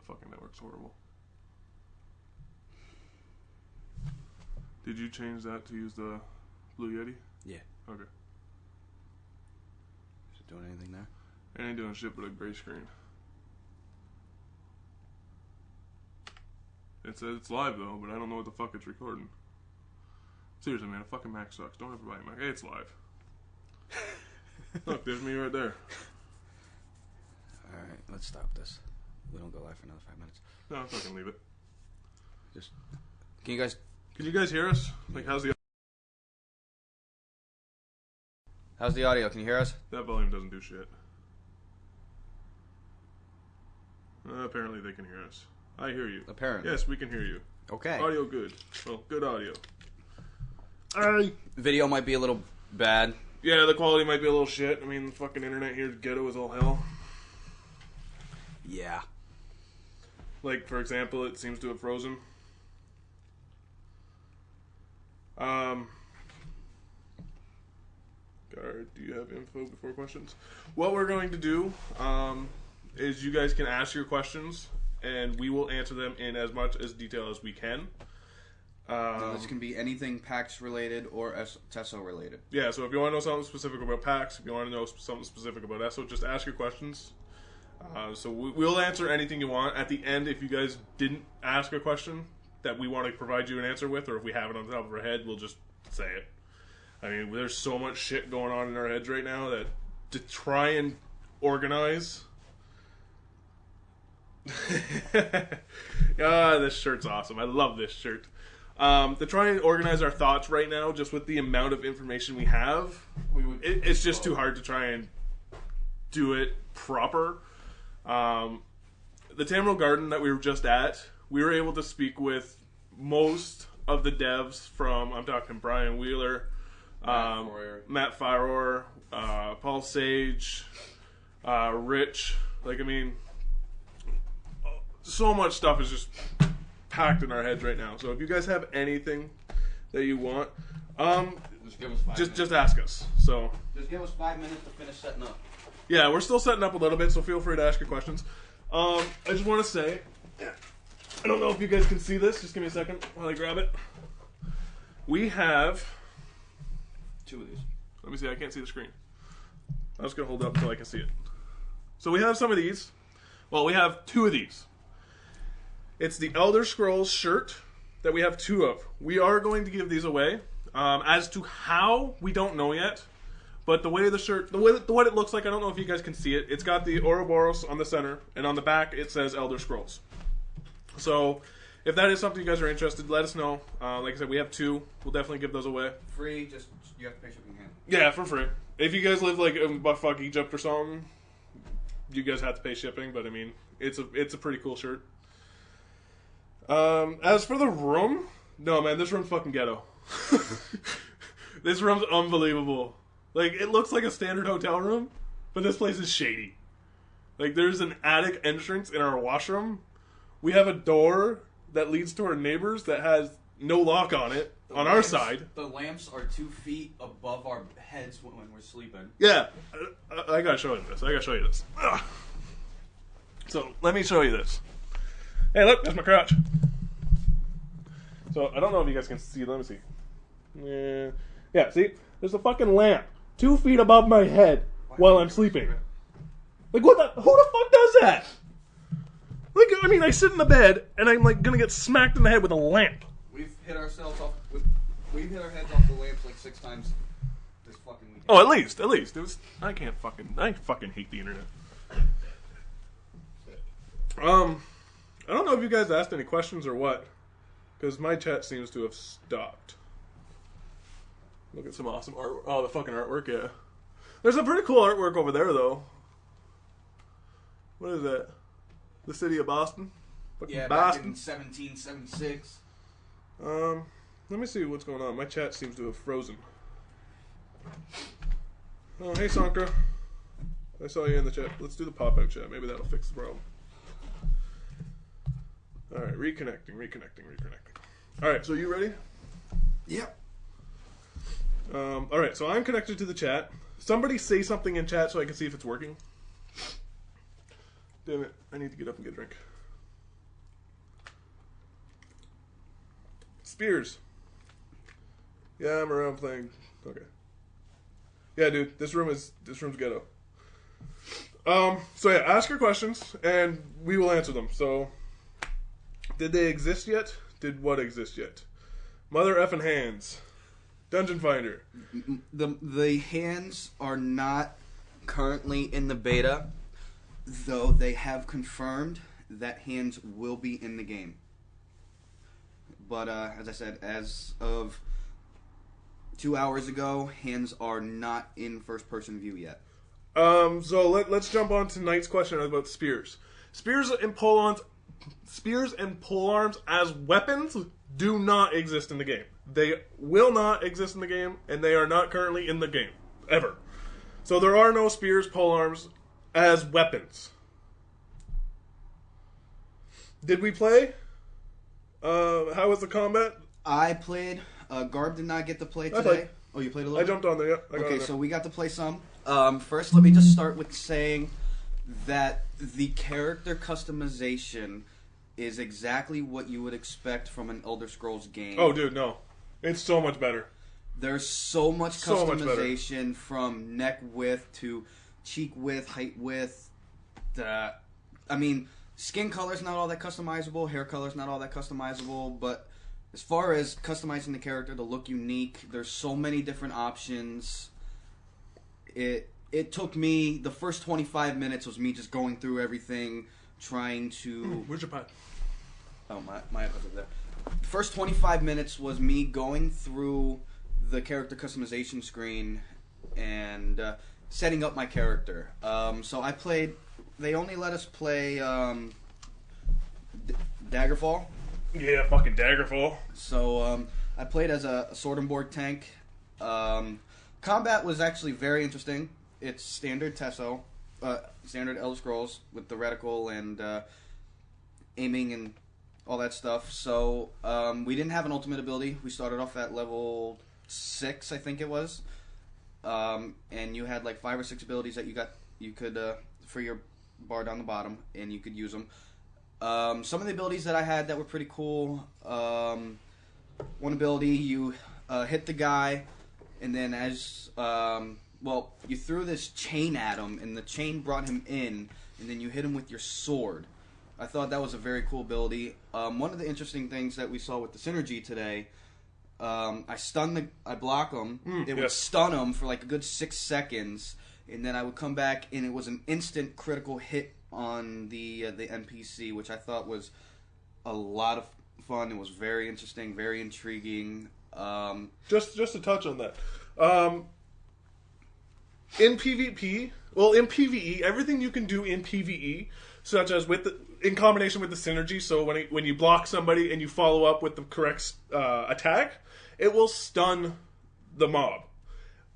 the fucking network's horrible. Did you change that to use the Blue Yeti? Yeah. Okay. Is it doing anything there? It ain't doing shit but a gray screen. It says it's live though, but I don't know what the fuck it's recording. Seriously, man, a fucking Mac sucks. Don't ever buy a Mac. Hey, it's live. Look, there's me right there. Alright, let's stop this. We don't go live for another 5 minutes. No, fucking leave it. Just... Can you guys hear us? Like, how's the audio? Can you hear us? That volume doesn't do shit. Apparently they can hear us. I hear you. Apparently. Yes, we can hear you. Okay. Audio good. Well, good audio. Video might be a little bad. Yeah, the quality might be a little shit. I mean, the fucking internet here ghetto is all hell. Yeah. Like, for example, it seems to have frozen. Do you have info before questions? What we're going to do is you guys can ask your questions, and we will answer them in as much as detail as we can. This can be anything PAX related or TESO related. Yeah, so if you want to know something specific about PAX, if you want to know something specific about ESO, just ask your questions. So we'll answer anything you want. At the end, if you guys didn't ask a question that we want to provide you an answer with, or if we have it on top of our head, we'll just say it. I mean, there's so much shit going on in our heads right now that to try and organize... this shirt's awesome. I love this shirt. To try and organize our thoughts right now, just with the amount of information we have, it's just too hard to try and do it proper. The Tamriel Garden that we were just at, we were able to speak with most of the devs from, I'm talking Brian Wheeler, Matt Firor, Paul Sage, Rich. Like, I mean, so much stuff is just packed in our heads right now. So if you guys have anything that you want, just ask us. So just give us 5 minutes to finish setting up. Yeah, we're still setting up a little bit, so feel free to ask your questions. I just want to say, I don't know if you guys can see this. Just give me a second while I grab it. We have 2 of these. Let me see. I can't see the screen. I'm just gonna hold it up until I can see it. So we have some of these. Well, we have 2 of these. It's the Elder Scrolls shirt that we have 2 of. We are going to give these away. As to how, we don't know yet. But the way the shirt, what it looks like, I don't know if you guys can see it. It's got the Ouroboros on the center, and on the back it says Elder Scrolls. So if that is something you guys are interested, let us know. Like I said, we have 2. We'll definitely give those away. Free, just you have to pay shipping hand. Yeah, for free. If you guys live like in buttfuck Egypt or something, you guys have to pay shipping. But I mean, it's a pretty cool shirt. As for the room, no man, this room's fucking ghetto. This room's unbelievable. Like, it looks like a standard hotel room, but this place is shady. Like, there's an attic entrance in our washroom. We have a door that leads to our neighbors that has no lock on it on our side. The lamps are 2 feet above our heads when we're sleeping. Yeah, I gotta show you this. Ugh. So, let me show you this. Hey, look, that's my crotch. So, I don't know if you guys can see. Let me see. Yeah, see? There's a fucking lamp 2 feet above my head while I'm sleeping. Like, what the... Who the fuck does that? Like, I mean, I sit in the bed, and I'm, like, gonna get smacked in the head with a lamp. We've hit ourselves off... We've hit our heads off the lamps like 6 times this fucking weekend. Oh, at least. It was... I fucking hate the internet. I don't know if you guys asked any questions or what, because my chat seems to have stopped. Look at some awesome art. Oh, the fucking artwork, yeah. There's some pretty cool artwork over there, though. What is that? The city of Boston? Fucking yeah, Boston. Back in 1776. Let me see what's going on. My chat seems to have frozen. Oh, hey, Sankra. I saw you in the chat. Let's do the pop-out chat. Maybe that'll fix the problem. Alright, reconnecting. Alright, so you ready? Yep. Alright, so I'm connected to the chat. Somebody say something in chat so I can see if it's working. Damn it, I need to get up and get a drink. Spears. Yeah, I'm around playing. Okay. Yeah, dude, this room's ghetto. So yeah, ask your questions and we will answer them. So, did they exist yet? Did what exist yet? Mother effing hands. Dungeon Finder. The hands are not currently in the beta, though they have confirmed that hands will be in the game. But as I said, as of 2 hours ago, hands are not in first-person view yet. So let's jump on to Knight's question about spears. Spears and polearms as weapons do not exist in the game. They will not exist in the game, and they are not currently in the game ever. So there are no spears, polearms as weapons. Did we play? How was the combat? I played. Garb did not get to play today. played. Oh, you played a little I bit? jumped on there, yeah. Okay, so we got to play some. First, let me just start with saying that the character customization is exactly what you would expect from an Elder Scrolls game. Oh, dude, no. It's so much better. There's so much So much better. customization from neck width to cheek width, height width. I mean, skin color's not all that customizable, hair color's not all that customizable, but as far as customizing the character to look unique, there's so many different options. It took me, the first 25 minutes was me just going through everything, trying to... Where's your pad? Oh, my iPad's over there. The first 25 minutes was me going through the character customization screen and setting up my character. So I played... They only let us play Daggerfall. Yeah, fucking Daggerfall. So I played as a Sword and Board tank. Combat was actually very interesting. It's standard Tesso, standard Elder Scrolls with the reticle and aiming and all that stuff. So we didn't have an ultimate ability. We started off at level 6, I think it was, and you had like 5 or 6 abilities that you could for your bar down the bottom, and you could use them. Some of the abilities that I had that were pretty cool. One ability, you hit the guy, and then you threw this chain at him, and the chain brought him in, and then you hit him with your sword. I thought that was a very cool ability. One of the interesting things that we saw with the synergy today, I block him, would stun him for like a good 6 seconds, and then I would come back, and it was an instant critical hit on the NPC, which I thought was a lot of fun. It was very interesting, very intriguing. Just to touch on that, in PvP, in PvE, everything you can do in PvE, such as in combination with the synergy. So when you block somebody and you follow up with the correct attack, it will stun the mob.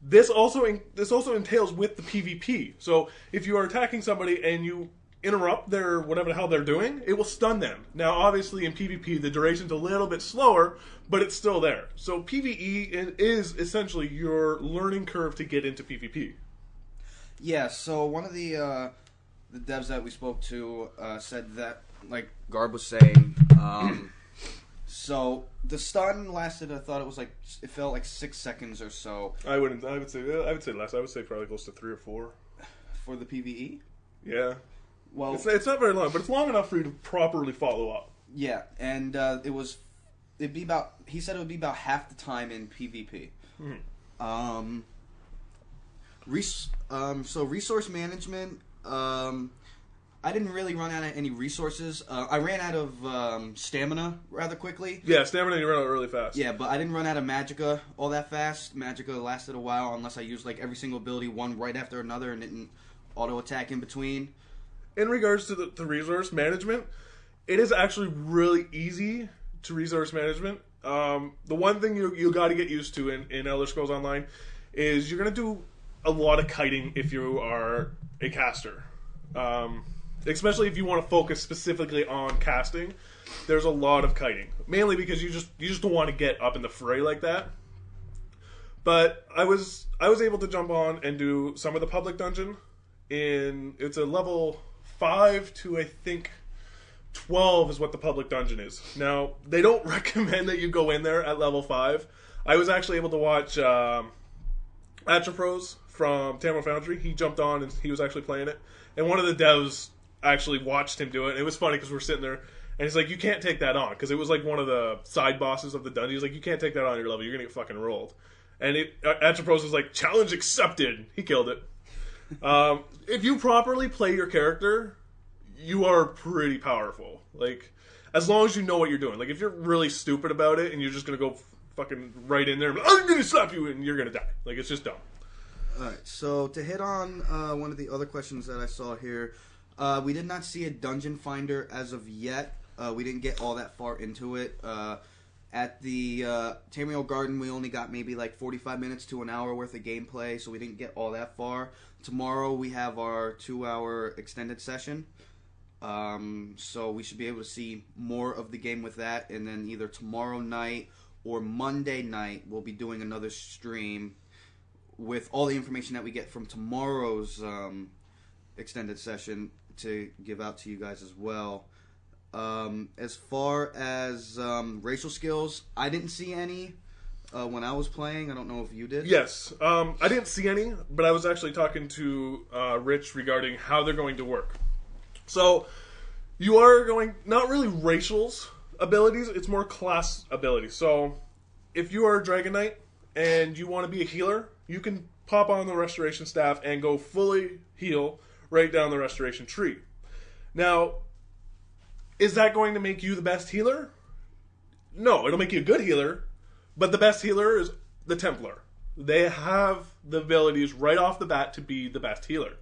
This also entails with the PvP. So if you are attacking somebody and you interrupt their whatever the hell they're doing, it will stun them. Now, obviously, in PvP, the duration's a little bit slower, but it's still there. So PvE is essentially your learning curve to get into PvP. Yeah. So one of the devs that we spoke to said that, like Garb was saying, so the stun lasted. I thought it felt like 6 seconds or so. I would say less. I would say probably close to 3 or 4 for the PvE. Yeah. Well, it's not very long, but it's long enough for you to properly follow up. Yeah, and he said it would be about half the time in PvP. Mm-hmm. So resource management, I didn't really run out of any resources. I ran out of stamina rather quickly. Yeah, stamina you run out really fast. Yeah, but I didn't run out of magicka all that fast. Magicka lasted a while unless I used like every single ability one right after another and didn't auto attack in between. In regards to the resource management, it is actually really easy to resource management. The one thing you got to get used to in Elder Scrolls Online is you're going to do a lot of kiting if you are a caster. Especially if you want to focus specifically on casting, there's a lot of kiting. Mainly because you just don't want to get up in the fray like that. But I was able to jump on and do some of the public dungeon. It's a level 5 to I think 12 is what the public dungeon is. Now, they don't recommend that you go in there at level 5. I was actually able to watch Atropros from Tamil Foundry. He jumped on and he was actually playing it. And one of the devs actually watched him do it. It was funny because we're sitting there and he's like, you can't take that on. Because it was like one of the side bosses of the dungeon. He's like, you can't take that on your level. You're going to get fucking rolled. And Atropos was like, challenge accepted. He killed it. If you properly play your character, you are pretty powerful. Like, as long as you know what you're doing. Like, if you're really stupid about it and you're just going to go fucking right in there and I'm going to slap you and you're going to die. Like, it's just dumb. Alright, so to hit on one of the other questions that I saw here, we did not see a dungeon finder as of yet. We didn't get all that far into it. At the Tamriel Garden, we only got maybe like 45 minutes to an hour worth of gameplay, so we didn't get all that far. Tomorrow we have our 2-hour extended session, so we should be able to see more of the game with that, and then either tomorrow night or Monday night we'll be doing another stream with all the information that we get from tomorrow's extended session to give out to you guys as well. As far as racial skills, I didn't see any when I was playing. I don't know if you did. Yes. I didn't see any, but I was actually talking to Rich regarding how they're going to work. So, you are going, not really racials abilities, it's more class abilities. So, if you are a Dragon Knight and you want to be a healer, you can pop on the restoration staff and go fully heal right down the restoration tree. Now, is that going to make you the best healer? No, it'll make you a good healer, but the best healer is the Templar. They have the abilities right off the bat to be the best healer.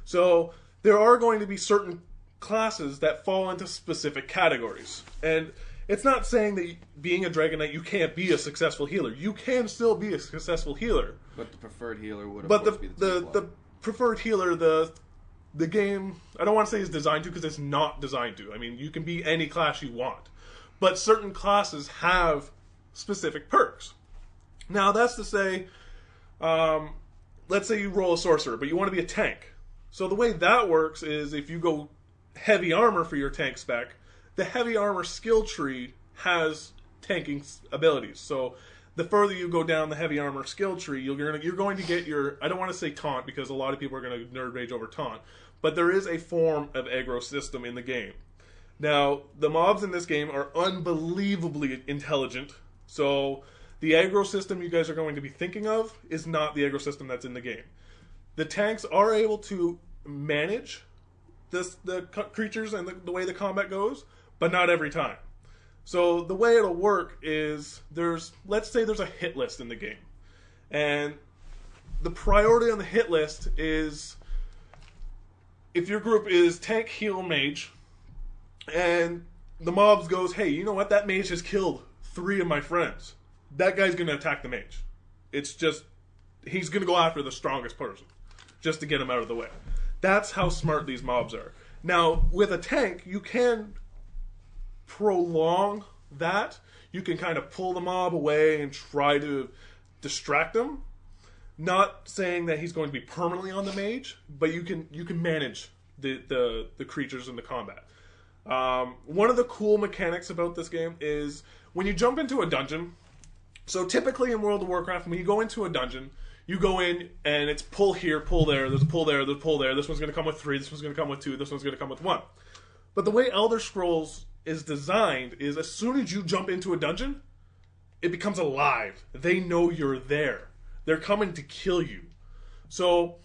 So there are going to be certain classes that fall into specific categories. And it's not saying that being a Dragon Knight you can't be a successful healer. You can still be a successful healer. But the preferred healer would of course be the Templar. The preferred healer, the game, I don't want to say is designed to because it's not designed to. I mean, you can be any class you want. But certain classes have specific perks. Now, that's to say, let's say you roll a sorcerer, but you want to be a tank. So the way that works is if you go heavy armor for your tank spec, the heavy armor skill tree has tanking abilities. So the further you go down the heavy armor skill tree, you're going to get your, I don't want to say taunt because a lot of people are going to nerd rage over taunt, but there is a form of aggro system in the game. Now, the mobs in this game are unbelievably intelligent, so the aggro system you guys are going to be thinking of is not the aggro system that's in the game. The tanks are able to manage the creatures and the way the combat goes, but not every time. So the way it'll work is let's say there's a hit list in the game. And the priority on the hit list is if your group is tank, heal, mage, and the mobs goes, hey, you know what? That mage has killed 3 of my friends. That guy's going to attack the mage. It's just, he's going to go after the strongest person just to get him out of the way. That's how smart these mobs are. Now, with a tank, you can prolong that. You can kind of pull the mob away and try to distract them. Not saying that he's going to be permanently on the mage, but you can manage the creatures in the combat. One of the cool mechanics about this game is when you jump into a dungeon. So typically in World of Warcraft, when you go into a dungeon, you go in and it's pull here, pull there, there's a pull there, there's a pull there. This one's going to come with 3, this one's going to come with 2, this one's going to come with 1. But the way Elder Scrolls is designed is as soon as you jump into a dungeon, it becomes alive. They know you're there. They're coming to kill you. So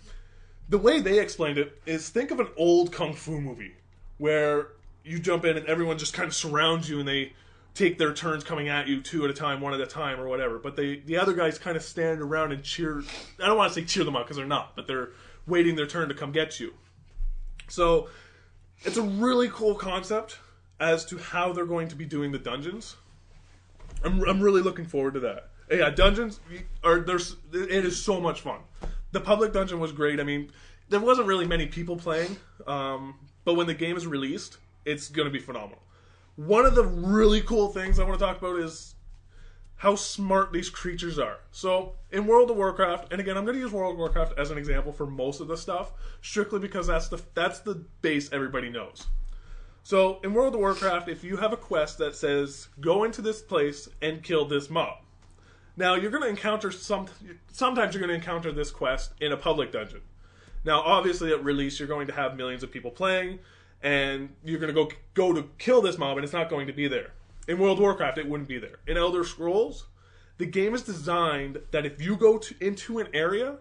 the way they explained it is think of an old kung fu movie where you jump in and everyone just kind of surrounds you and they take their turns coming at you 2 at a time, 1 at a time, or whatever. But the other guys kind of stand around and cheer. I don't want to say cheer them up because they're not, but they're waiting their turn to come get you. So it's a really cool concept as to how they're going to be doing the dungeons. I'm really looking forward to that. Yeah, dungeons it is so much fun. The public dungeon was great. I mean, there wasn't really many people playing, but when the game is released, it's going to be phenomenal. One of the really cool things I want to talk about is how smart these creatures are. So, in World of Warcraft, and again, I'm going to use World of Warcraft as an example for most of the stuff, strictly because that's the base everybody knows. So in World of Warcraft, if you have a quest that says go into this place and kill this mob, now you're going to encounter sometimes you're going to encounter this quest in a public dungeon. Now, obviously, at release, you're going to have millions of people playing, and you're going to go to kill this mob, and it's not going to be there. In World of Warcraft, it wouldn't be there. In Elder Scrolls, the game is designed that if you go into an area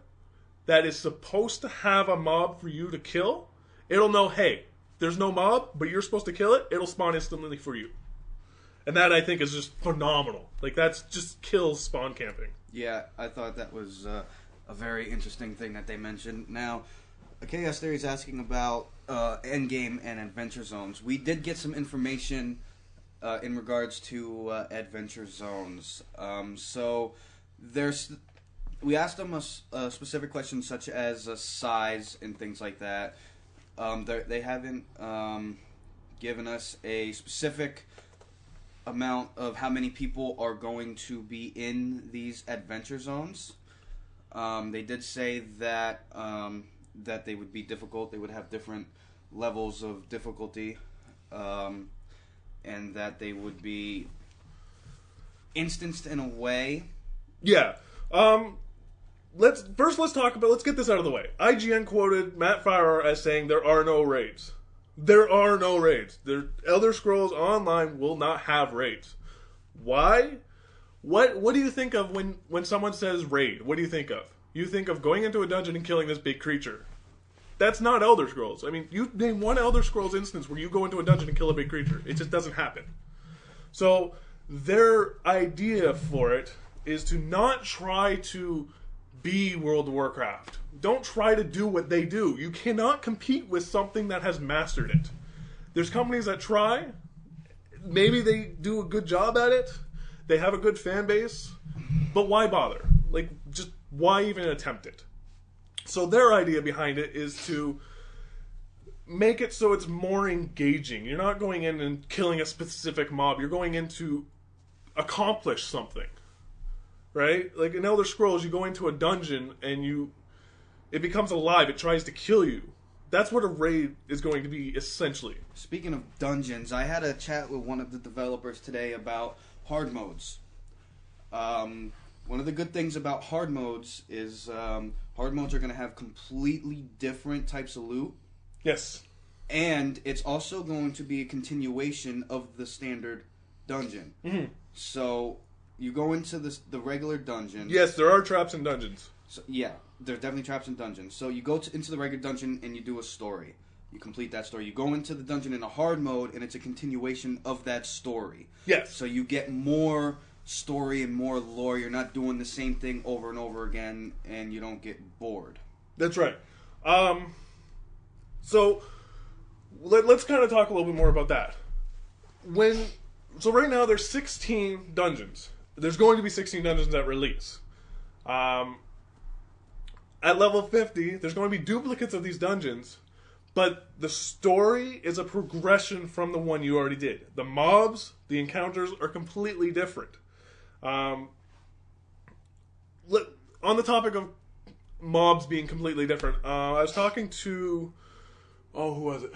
that is supposed to have a mob for you to kill, it'll know, hey, there's no mob, but you're supposed to kill it, it'll spawn instantly for you. And that, I think, is just phenomenal. Like, that's just kills spawn camping. Yeah, I thought that was a very interesting thing that they mentioned. Now, Chaos Theory is asking about endgame and adventure zones. We did get some information in regards to adventure zones. So, we asked them a specific question such as size and things like that. They haven't given us a specific amount of how many people are going to be in these adventure zones. They did say that that they would be difficult. They would have different levels of difficulty, and that they would be instanced in a way. Yeah. Let's get this out of the way. IGN quoted Matt Farrer as saying there are no raids. There are no raids. Elder Scrolls Online will not have raids. Why? What do you think of when someone says raid? What do you think of? You think of going into a dungeon and killing this big creature. That's not Elder Scrolls. I mean, you name one Elder Scrolls instance where you go into a dungeon and kill a big creature. It just doesn't happen. So their idea for it is to not try to be World of Warcraft. Don't try to do what they do. You cannot compete with something that has mastered it. There's companies that try. Maybe they do a good job at it. They have a good fan base. But why bother? Like, just why even attempt it? So their idea behind it is to make it so it's more engaging. You're not going in and killing a specific mob. You're going in to accomplish something. Right? Like in Elder Scrolls, you go into a dungeon and it becomes alive. It tries to kill you. That's what a raid is going to be, essentially. Speaking of dungeons, I had a chat with one of the developers today about hard modes. One of the good things about hard modes is hard modes are going to have completely different types of loot. Yes. And it's also going to be a continuation of the standard dungeon. Mm-hmm. So you go into the regular dungeon. Yes, there are traps in dungeons. So, yeah, there's definitely traps in dungeons. So you go into the regular dungeon and you do a story. You complete that story. You go into the dungeon in a hard mode, and it's a continuation of that story. Yes. So you get more story and more lore. You're not doing the same thing over and over again, and you don't get bored. That's right. So let's kind of talk a little bit more about that. So right now there's 16 dungeons. There's going to be 16 dungeons at release. At level 50, there's going to be duplicates of these dungeons, but the story is a progression from the one you already did. The mobs, the encounters are completely different. On the topic of mobs being completely different, I was talking to, who was it?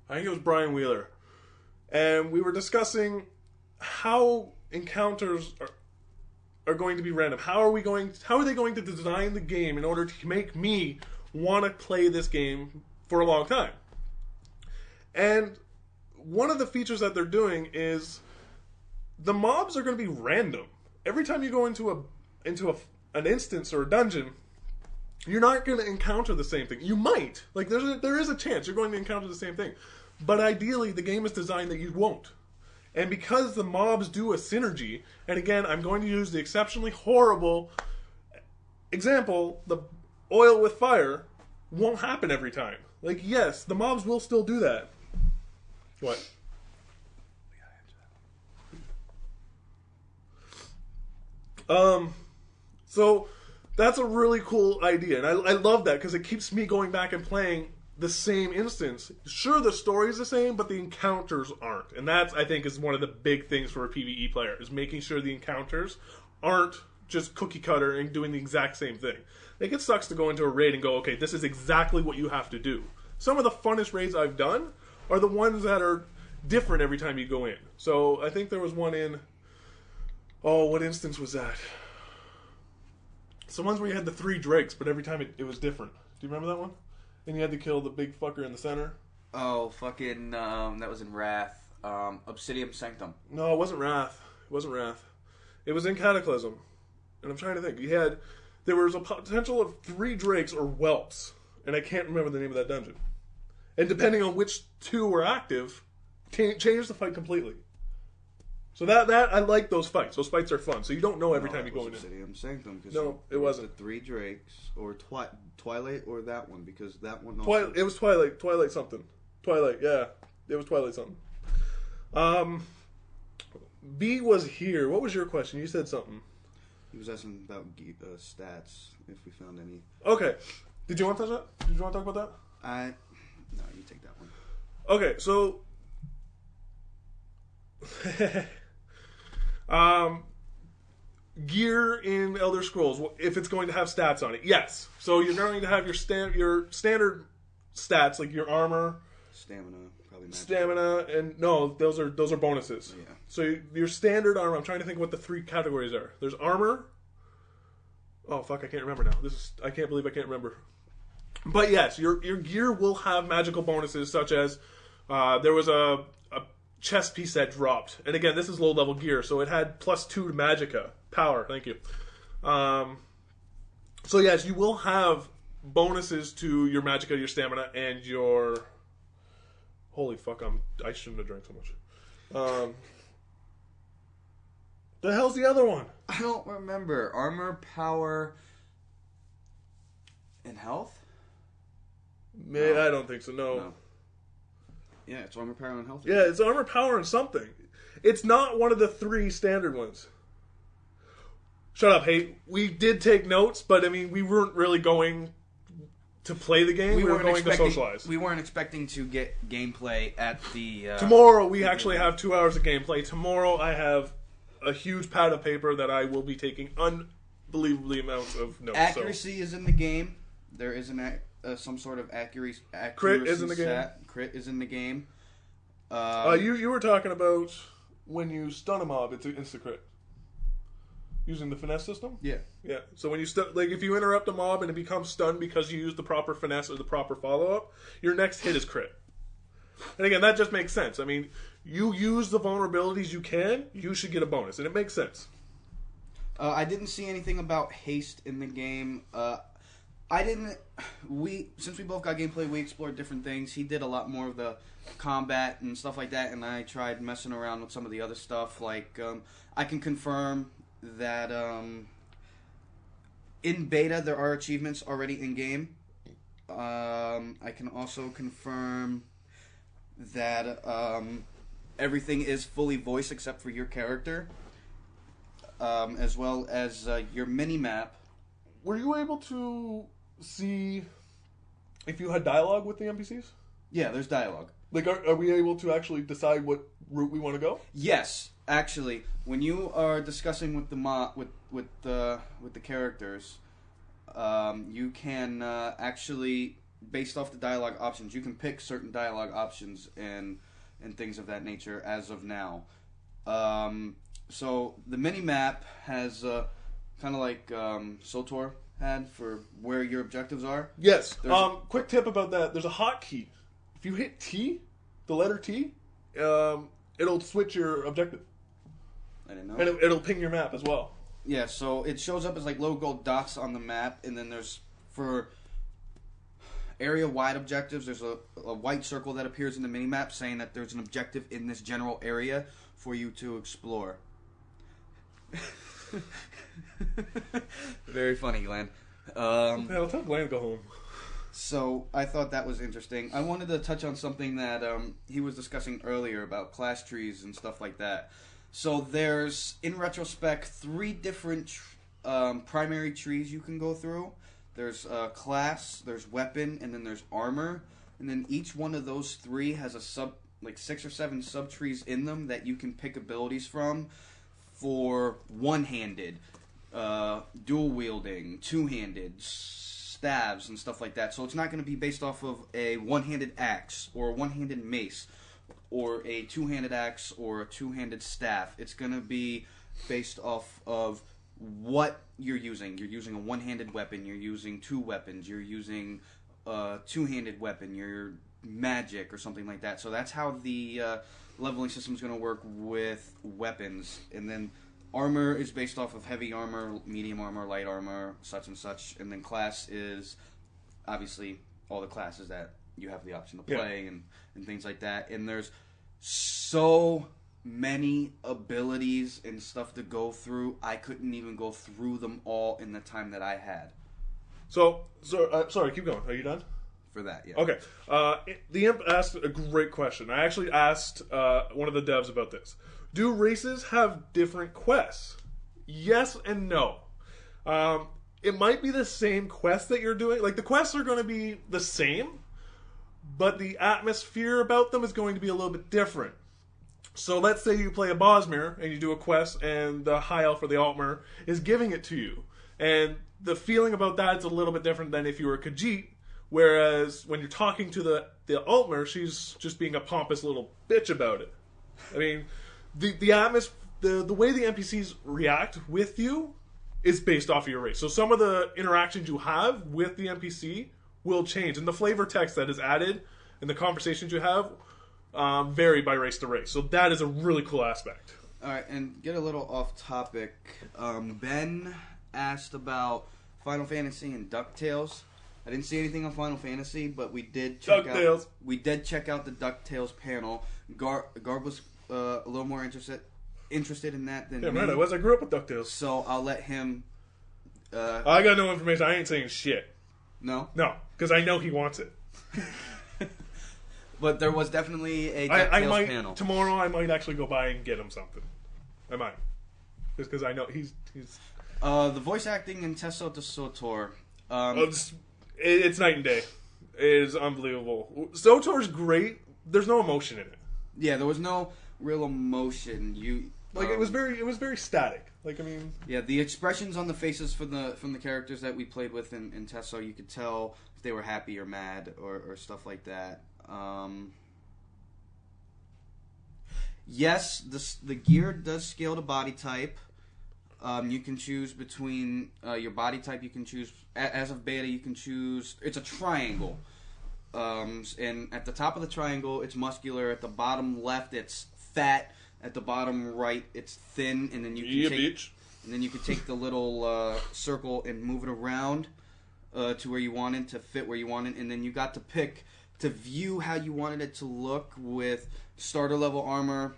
I think it was Brian Wheeler. And we were discussing how encounters are going to be random. How are they going to design the game in order to make me want to play this game for a long time? And one of the features that they're doing is the mobs are going to be random. Every time you go into an instance or a dungeon, you're not going to encounter the same thing. You might. Like, there is a chance you're going to encounter the same thing. But ideally, the game is designed that you won't. And because the mobs do a synergy, and again, I'm going to use the exceptionally horrible example, the oil with fire won't happen every time. Like, yes, the mobs will still do that. What? So that's a really cool idea, and I love that because it keeps me going back and playing the same instance. Sure, the story's the same, but the encounters aren't, and that's, I think, is one of the big things for a PvE player, is making sure the encounters aren't just cookie cutter and doing the exact same thing. Like, it sucks to go into a raid and go, okay, this is exactly what you have to do. Some of the funnest raids I've done are the ones that are different every time you go in. So I think there was one in... Oh, what instance was that? It's the ones where you had the 3 drakes, but every time it was different. Do you remember that one? And you had to kill the big fucker in the center. Oh, fucking, that was in Wrath. Obsidian Sanctum. No, it wasn't Wrath. It wasn't Wrath. It was in Cataclysm. And I'm trying to think. There was a potential of 3 drakes or whelps. And I can't remember the name of that dungeon. And depending on which 2 were active, changes the fight completely. So that I like those fights. Those fights are fun. So you don't know every time you go in. Obsidian Sanctum. No, it wasn't. The 3 drakes, or Twilight, or that one, because that one... Also... It was Twilight. Twilight something. Twilight, yeah. It was Twilight something. B was here. What was your question? You said something. He was asking about stats, if we found any. Okay. Did you want to touch that? Did you want to talk about that? No, you take that one. Okay, so... gear in Elder Scrolls, if it's going to have stats on it. Yes. So you're going to have your standard stats, like your armor... Stamina, probably magic. Stamina, and no, those are bonuses. Yeah. So your standard armor, I'm trying to think what the 3 categories are. There's armor. Oh fuck, I can't remember now. I can't believe I can't remember. But yes, your gear will have magical bonuses, such as there was a chest piece that dropped, and again, this is low level gear, so it had +2 to magicka power. Thank you. So yes, you will have bonuses to your magicka, your stamina, and your... Holy fuck, I shouldn't have drank so much. The hell's the other one? I don't remember. Armor, power, and health? I don't think so, no. Yeah, it's armor, power, and health. Yeah, it's armor, power, and something. It's not one of the 3 standard ones. Shut up, hey. We did take notes, but I mean, we weren't really going... to play the game, we were going to socialize. We weren't expecting to get gameplay at the... Tomorrow, we actually have 2 hours of gameplay. Tomorrow, I have a huge pad of paper that I will be taking unbelievably amounts of notes. Accuracy is in the game. There is some sort of accuracy Crit is in the game. Crit is in the game. You were talking about when you stun a mob, it's an insta-crit. Using the finesse system? Yeah. Yeah. So when you if you interrupt a mob and it becomes stunned because you use the proper finesse or the proper follow-up, your next hit is crit. And again, that just makes sense. I mean, you use the vulnerabilities you can, you should get a bonus, and it makes sense. I didn't see anything about haste in the game. Since we both got gameplay, we explored different things. He did a lot more of the combat and stuff like that, and I tried messing around with some of the other stuff. Like, I can confirm that in beta there are achievements already in game. I can also confirm that everything is fully voiced except for your character, as well as your mini map. Were you able to see if you had dialogue with the NPCs? Yeah, there's dialogue. Like, are we able to actually decide what route we want to go? Yes, actually, when you are discussing with the with the characters, you can actually, based off the dialogue options, you can pick certain dialogue options and things of that nature as of now. So the mini map has kind of like SOTOR had for where your objectives are. Yes. Quick tip about that: there's a hotkey. If you hit T, the letter T, it'll switch your objective. I didn't know. And it'll ping your map as well. Yeah, so it shows up as like little gold dots on the map, and then there's, for area-wide objectives, there's a white circle that appears in the minimap saying that there's an objective in this general area for you to explore. Very funny, Glenn. I'll tell Glenn to go home. So I thought that was interesting. I wanted to touch on something that he was discussing earlier about class trees and stuff like that. So there's, in retrospect, 3 different primary trees you can go through. There's class, there's weapon, and then there's armor. And then each one of those 3 has a 6 or 7 sub-trees in them that you can pick abilities from for one-handed, dual-wielding, two-handed, staves and stuff like that. So it's not going to be based off of a one-handed axe or a one-handed mace or a two-handed axe or a two-handed staff. It's going to be based off of what you're using. You're using a one-handed weapon. You're using two weapons. You're using a two-handed weapon. You're magic or something like that. So that's how the leveling system is going to work with weapons. And then armor is based off of heavy armor, medium armor, light armor, such and such. And then class is obviously all the classes that you have the option to play and things like that. And there's so many abilities and stuff to go through. I couldn't even go through them all in the time that I had. So sorry, keep going. Are you done? For that, yeah. Okay. The Imp asked a great question. I actually asked one of the devs about this. Do races have different quests? Yes and no. It might be the same quest that you're doing. Like, the quests are going to be the same, but the atmosphere about them is going to be a little bit different. So let's say you play a Bosmer and you do a quest and the High Elf or the Altmer is giving it to you. And the feeling about that is a little bit different than if you were a Khajiit, whereas when you're talking to the Altmer, she's just being a pompous little bitch about it. I mean, the atmosphere, the way the NPCs react with you is based off of your race. So some of the interactions you have with the NPC will change. And the flavor text that is added and the conversations you have vary by race to race. So that is a really cool aspect. All right, and get a little off topic. Ben asked about Final Fantasy and DuckTales. I didn't see anything on Final Fantasy, but we did check out the DuckTales panel. Garb was a little more interested in that than me. Right, I grew up with DuckTales. So I'll let him... I got no information. I ain't saying shit. No? No, because I know he wants it. But there was definitely a DuckTales panel. Tomorrow I might actually go by and get him something. I might. Just because I know he's... The voice acting in Tesso to Sotor... it's night and day. It is unbelievable. Sotor's great. There's no emotion in it. Yeah, there was no real emotion. It was very static. Like, I mean, yeah, the expressions on the faces from the characters that we played with in Tesso, you could tell if they were happy or mad or stuff like that. Yes, the gear does scale to body type. You can choose between your body type. You can choose, as of beta, you can choose. It's a triangle, and at the top of the triangle, it's muscular. At the bottom left, it's fat. At the bottom right, it's thin. And then you can take the little circle and move it around to where you want it, to fit where you want it, and then you got to pick to view how you wanted it to look with starter level armor,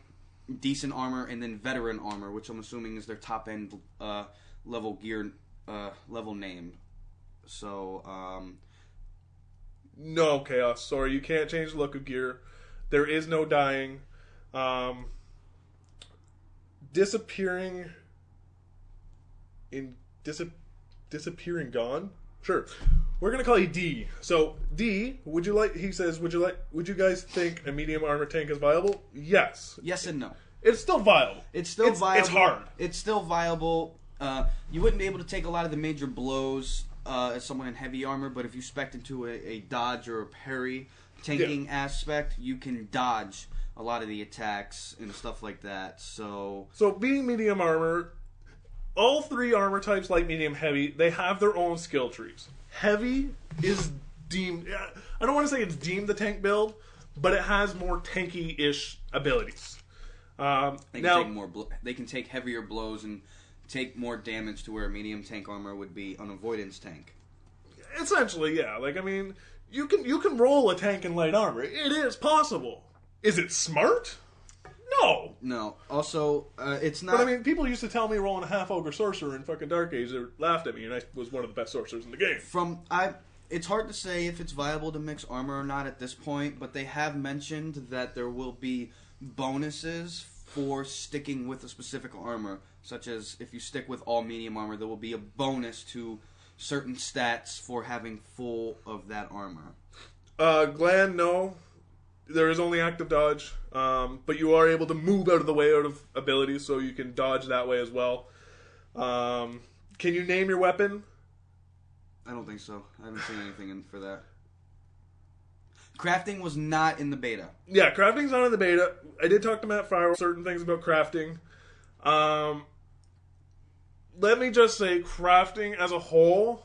decent armor, and then veteran armor, which I'm assuming is their top end level gear level name. So no, Chaos. Sorry, you can't change the look of gear. There is no dying. Disappearing gone. Sure. We're gonna call you D. So D, would you guys think a medium armor tank is viable? Yes. Yes and no. It's still viable. It's viable. It's hard. It's still viable. You wouldn't be able to take a lot of the major blows as someone in heavy armor, but if you spec into a dodge or a parry tanking aspect, you can dodge a lot of the attacks and stuff like that. So being medium armor, all three armor types, light, medium, heavy, they have their own skill trees. Heavy is deemed... I don't want to say it's deemed the tank build, but it has more tanky-ish abilities. They can take heavier blows and take more damage to where a medium tank armor would be an avoidance tank. Essentially, yeah. Like, I mean, you can roll a tank in light armor. It is possible. Is it smart? No. No. Also, it's not... But, I mean, people used to tell me rolling a half-ogre sorcerer in fucking Dark Age. They laughed at me, and I was one of the best sorcerers in the game. It's hard to say if it's viable to mix armor or not at this point, but they have mentioned that there will be bonuses for sticking with a specific armor, such as if you stick with all medium armor, there will be a bonus to certain stats for having full of that armor. Glenn, no. There is only active dodge, but you are able to move out of the way out of abilities, so you can dodge that way as well. Can you name your weapon? I don't think so. I haven't seen anything for that. Crafting was not in the beta. Yeah, crafting's not in the beta. I did talk to Matt Fire certain things about crafting. Let me just say, crafting as a whole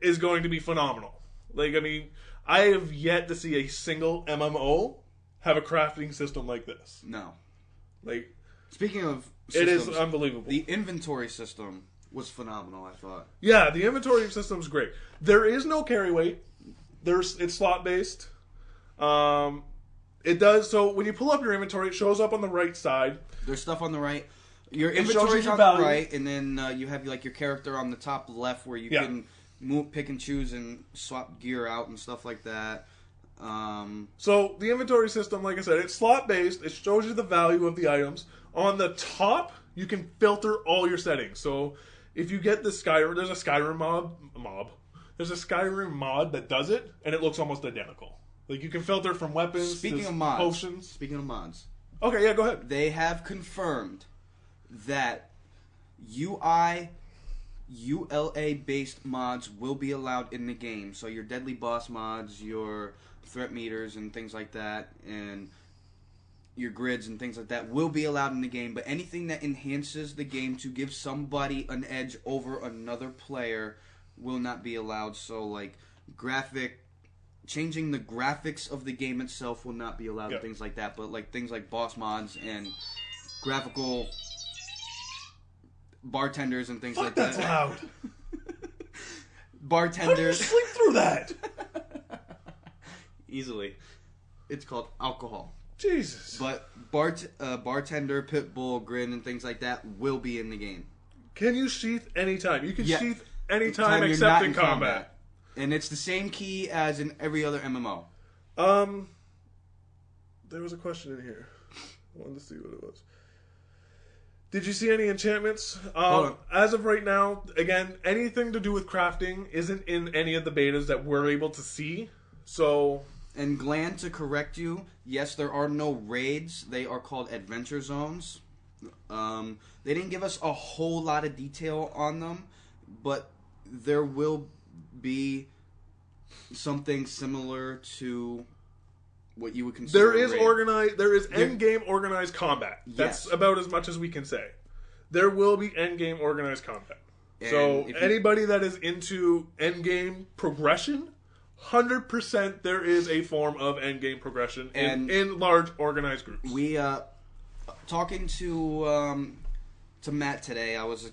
is going to be phenomenal. Like, I mean, I have yet to see a single MMO have a crafting system like this. No. Like, speaking of systems, it is unbelievable. The inventory system was phenomenal, I thought. Yeah, the inventory system's great. There is no carry weight. It's slot based. It does, so when you pull up your inventory, it shows up on the right side. There's stuff on the right. Your inventory's on the right, and then you have like your character on the top left where you can move, pick and choose and swap gear out and stuff like that. So the inventory system, like I said, it's slot based. It shows you the value of the items. On the top, you can filter all your settings. So if you get the Skyrim, there's a Skyrim mob. There's a Skyrim mod that does it, and it looks almost identical. Like, you can filter from weapons to potions. Speaking of mods. Okay, yeah, go ahead. They have confirmed that UI, ULA-based mods will be allowed in the game. So your deadly boss mods, your threat meters and things like that, and your grids and things like that will be allowed in the game. But anything that enhances the game to give somebody an edge over another player will not be allowed. So, like, changing the graphics of the game itself will not be allowed and things like that. But, like, things like boss mods and graphical bartenders and things like that's that. Loud. Bartenders. How do you sleep through that? Easily. It's called alcohol. Jesus. But bartender, pitbull, grin, and things like that will be in the game. Can you sheath anytime? You can sheath anytime except in combat. And it's the same key as in every other MMO. There was a question in here. I wanted to see what it was. Did you see any enchantments? As of right now, again, anything to do with crafting isn't in any of the betas that we're able to see. So... And Glenn, to correct you, yes, there are no raids. They are called adventure zones. They didn't give us a whole lot of detail on them, but there will be something similar to what you would consider there is a raid. organized. There is end-game organized combat. That's about as much as we can say. There will be end-game organized combat. And so anybody that is into end-game progression, 100% there is a form of end-game progression in large organized groups. We talking to Matt today. I was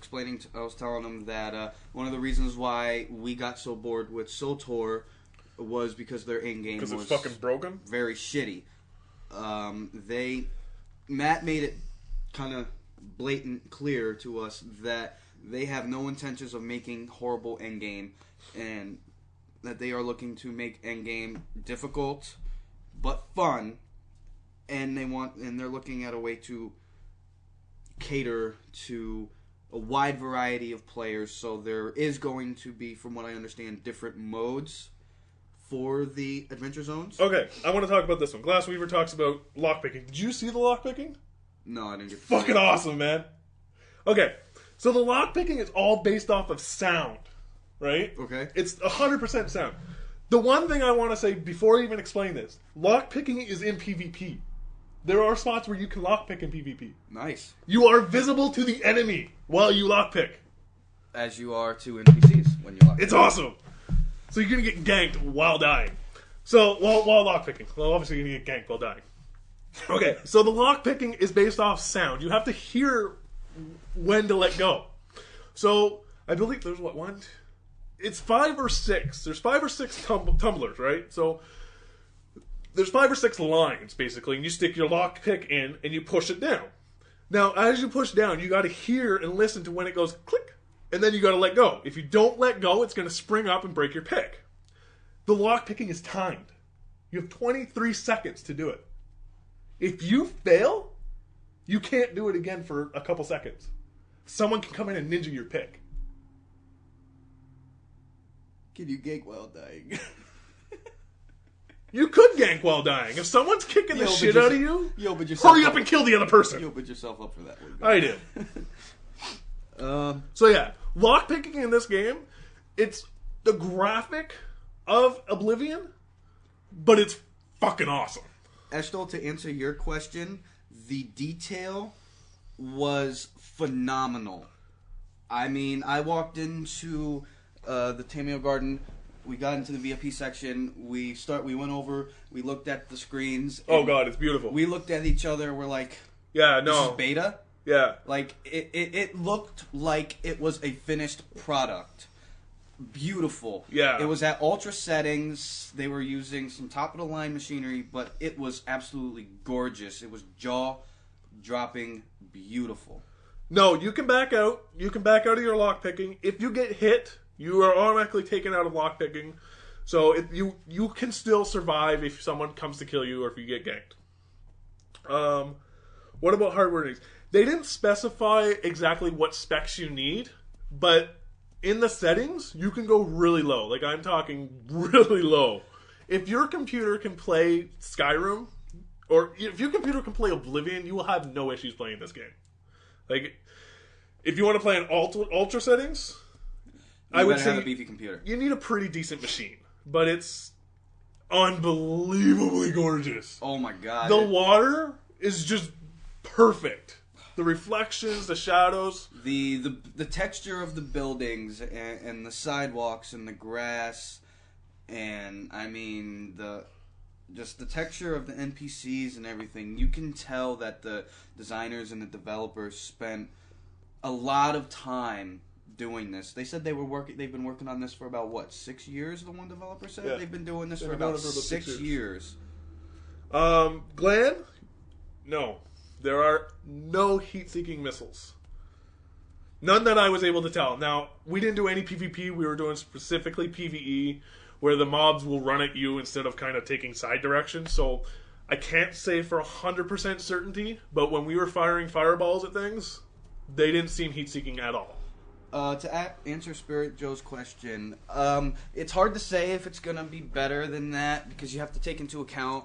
telling him that one of the reasons why we got so bored with SOTOR was because their in-game was fucking broken, very shitty. Matt made it kind of blatant clear to us that they have no intentions of making horrible end-game, and that they are looking to make endgame difficult but fun, and they're looking at a way to cater to a wide variety of players. So there is going to be, from what I understand, different modes for the adventure zones. Okay, I want to talk about this one. Glassweaver talks about lockpicking. Did you see the lockpicking? No, I didn't get to fucking awesome, man. Okay, so the lockpicking is all based off of sound. Right? Okay. It's 100% sound. The one thing I want to say before I even explain this, lockpicking is in PvP. There are spots where you can lockpick in PvP. Nice. You are visible to the enemy while you lockpick. As you are to NPCs when you lockpick. It's awesome. So you're going to get ganked while dying. So, while lockpicking. Well, obviously you're going to get ganked while dying. Okay, so the lockpicking is based off sound. You have to hear when to let go. So, I believe there's it's 5 or 6. There's 5 or 6 tumblers, right? So there's 5 or 6 lines, basically, and you stick your lockpick in and you push it down. Now, as you push down, you got to hear and listen to when it goes click, and then you got to let go. If you don't let go, it's going to spring up and break your pick. The lockpicking is timed. You have 23 seconds to do it. If you fail, you can't do it again for a couple seconds. Someone can come in and ninja your pick. Can you gank while dying? You could gank while dying. If someone's kicking the shit out of you, hurry up and kill the other person. You opened yourself up for that one. I did. So yeah, lockpicking in this game it's the graphic of Oblivion, but it's fucking awesome. Eshtel, to answer your question, the detail was phenomenal. I mean, I walked into the Tameo Garden. We got into the VIP section. We went over. We looked at the screens. Oh god, it's beautiful. We looked at each other. We're like, yeah, no, this is beta. Yeah, like it looked like it was a finished product. Beautiful. Yeah, it was at ultra settings. They were using some top of the line machinery, but it was absolutely gorgeous. It was jaw dropping beautiful. No, you can back out. You can back out of your lockpicking. If you get hit, you are automatically taken out of lockpicking. So if you can still survive if someone comes to kill you or if you get ganked. What about hardware needs? They didn't specify exactly what specs you need, but in the settings, you can go really low. Like, I'm talking really low. If your computer can play Skyrim, or if your computer can play Oblivion, you will have no issues playing this game. Like, if you want to play in ultra settings, I would say have a beefy computer. You need a pretty decent machine, but it's unbelievably gorgeous. Oh my god! The water is just perfect. The reflections, the shadows, the texture of the buildings and the sidewalks and the grass, and I mean the texture of the NPCs and everything. You can tell that the designers and the developers spent a lot of time doing this. They said they've been working on this for about 6 years, the one developer said. Yeah. They've been doing this for about 6 years. Glenn? No. There are no heat-seeking missiles. None that I was able to tell. Now, we didn't do any PvP. We were doing specifically PvE, where the mobs will run at you instead of kind of taking side directions. So I can't say for 100% certainty, but when we were firing fireballs at things, they didn't seem heat-seeking at all. To answer Spirit Joe's question, it's hard to say if it's going to be better than that, because you have to take into account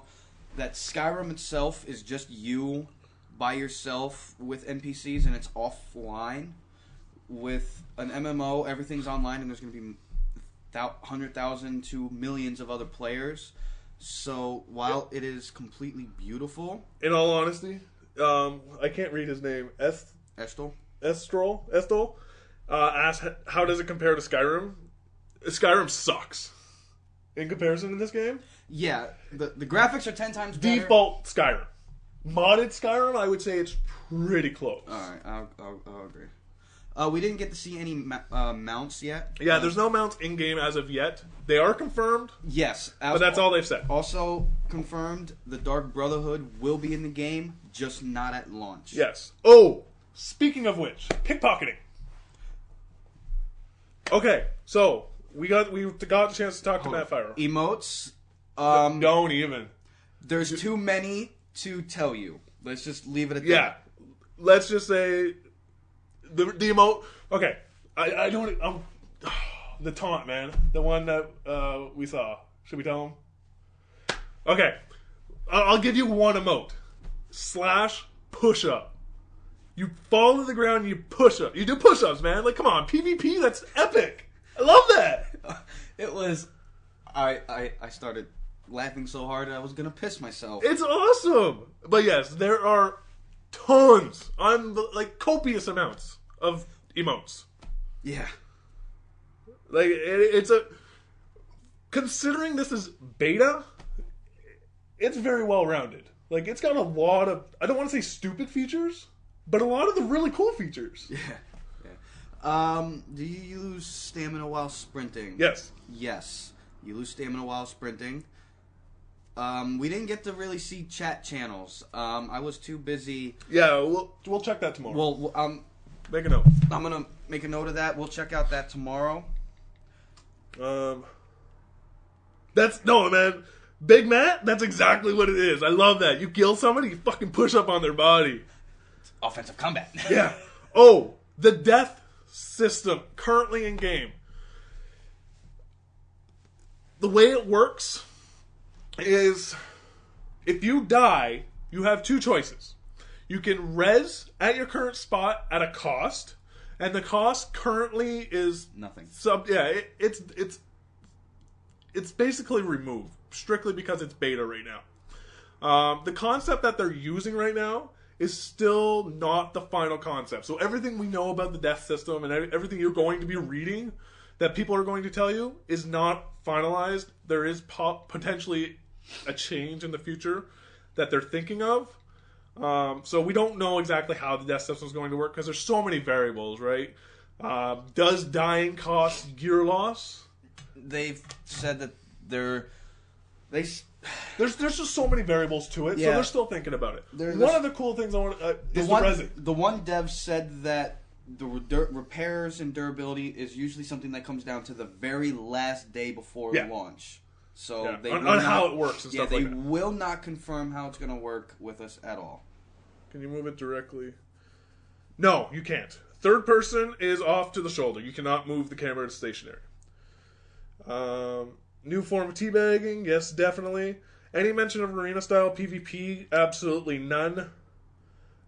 that Skyrim itself is just you by yourself with NPCs, and it's offline. With an MMO, everything's online, and there's going to be 100,000 to millions of other players. So while it is completely beautiful, in all honesty, I can't read his name. Eshtel asked, how does it compare to Skyrim? Skyrim sucks in comparison to this game. Yeah, the graphics are 10 times better. Default Skyrim. Modded Skyrim, I would say it's pretty close. Alright, I'll agree. We didn't get to see any mounts yet. Yeah, there's no mounts in-game as of yet. They are confirmed. Yes. But that's all they've said. Also confirmed, the Dark Brotherhood will be in the game, just not at launch. Yes. Oh, speaking of which, pickpocketing. Okay, so we got a chance to talk to Matt Fyro. Emotes. Don't even. There's too many to tell you. Let's just leave it at that. Yeah. Let's just say the emote. Okay, I don't. The taunt, man. The one that we saw. Should we tell him? Okay, I'll give you one emote. / push up. You fall to the ground and you push up. You do push ups, man. Like, come on, PvP. That's epic. I love that. It was. I started laughing so hard I was gonna piss myself. It's awesome. But yes, there are tons, copious amounts of emotes. Yeah. Like, it's a... Considering this is beta, it's very well-rounded. Like, it's got a lot of... I don't want to say stupid features, but a lot of the really cool features. Yeah. Do you use stamina while sprinting? Yes. Yes. You lose stamina while sprinting. We didn't get to really see chat channels. I was too busy. Yeah, we'll check that tomorrow. Well, make a note. I'm gonna make a note of that. We'll check out that tomorrow. No, man. Big Matt, that's exactly what it is. I love that. You kill somebody, you fucking push up on their body. It's offensive combat. Yeah. Oh, the death system currently in game. The way it works is if you die, you have two choices. You can res at your current spot at a cost, And the cost currently is Nothing. It's basically removed strictly because it's beta right now. The concept that they're using right now is still not the final concept. So everything we know about the death system and everything you're going to be reading that people are going to tell you is not finalized. There is potentially a change in the future that they're thinking of. So we don't know exactly how the death system is going to work because there's so many variables, right? Does dying cost gear loss? They've said that there's just so many variables to it, so they're still thinking about it. One of the cool things I want is the resin. The one dev said that the repairs and durability is usually something that comes down to the very last day before launch. So they on how it works and stuff like that. They will not confirm how it's going to work with us at all. Can you move it directly? No, you can't. Third person is off to the shoulder. You cannot move the camera to stationary. New form of teabagging, yes, definitely. Any mention of arena-style PvP? Absolutely none.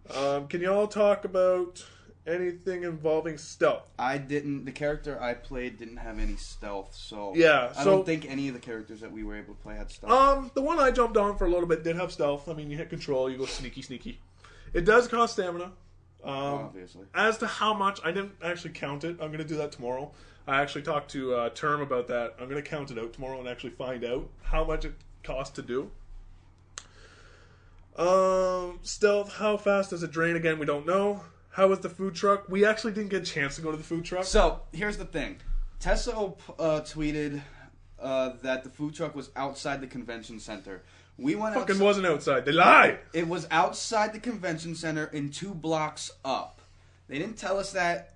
Can you all talk about anything involving stealth? The character I played didn't have any stealth, so I don't think any of the characters that we were able to play had stealth. The one I jumped on for a little bit did have stealth. I mean, you hit control, you go sneaky. It does cost stamina. Obviously. As to how much, I didn't actually count it. I'm going to do that tomorrow. I actually talked to Term about that. I'm going to count it out tomorrow and actually find out how much it costs to do. Stealth, how fast does it drain? Again, we don't know. How was the food truck? We actually didn't get a chance to go to the food truck. So, here's the thing. Tesso tweeted that the food truck was outside the convention center. We went fucking outside. Wasn't outside. They lied. It was outside the convention center and 2 blocks up. They didn't tell us that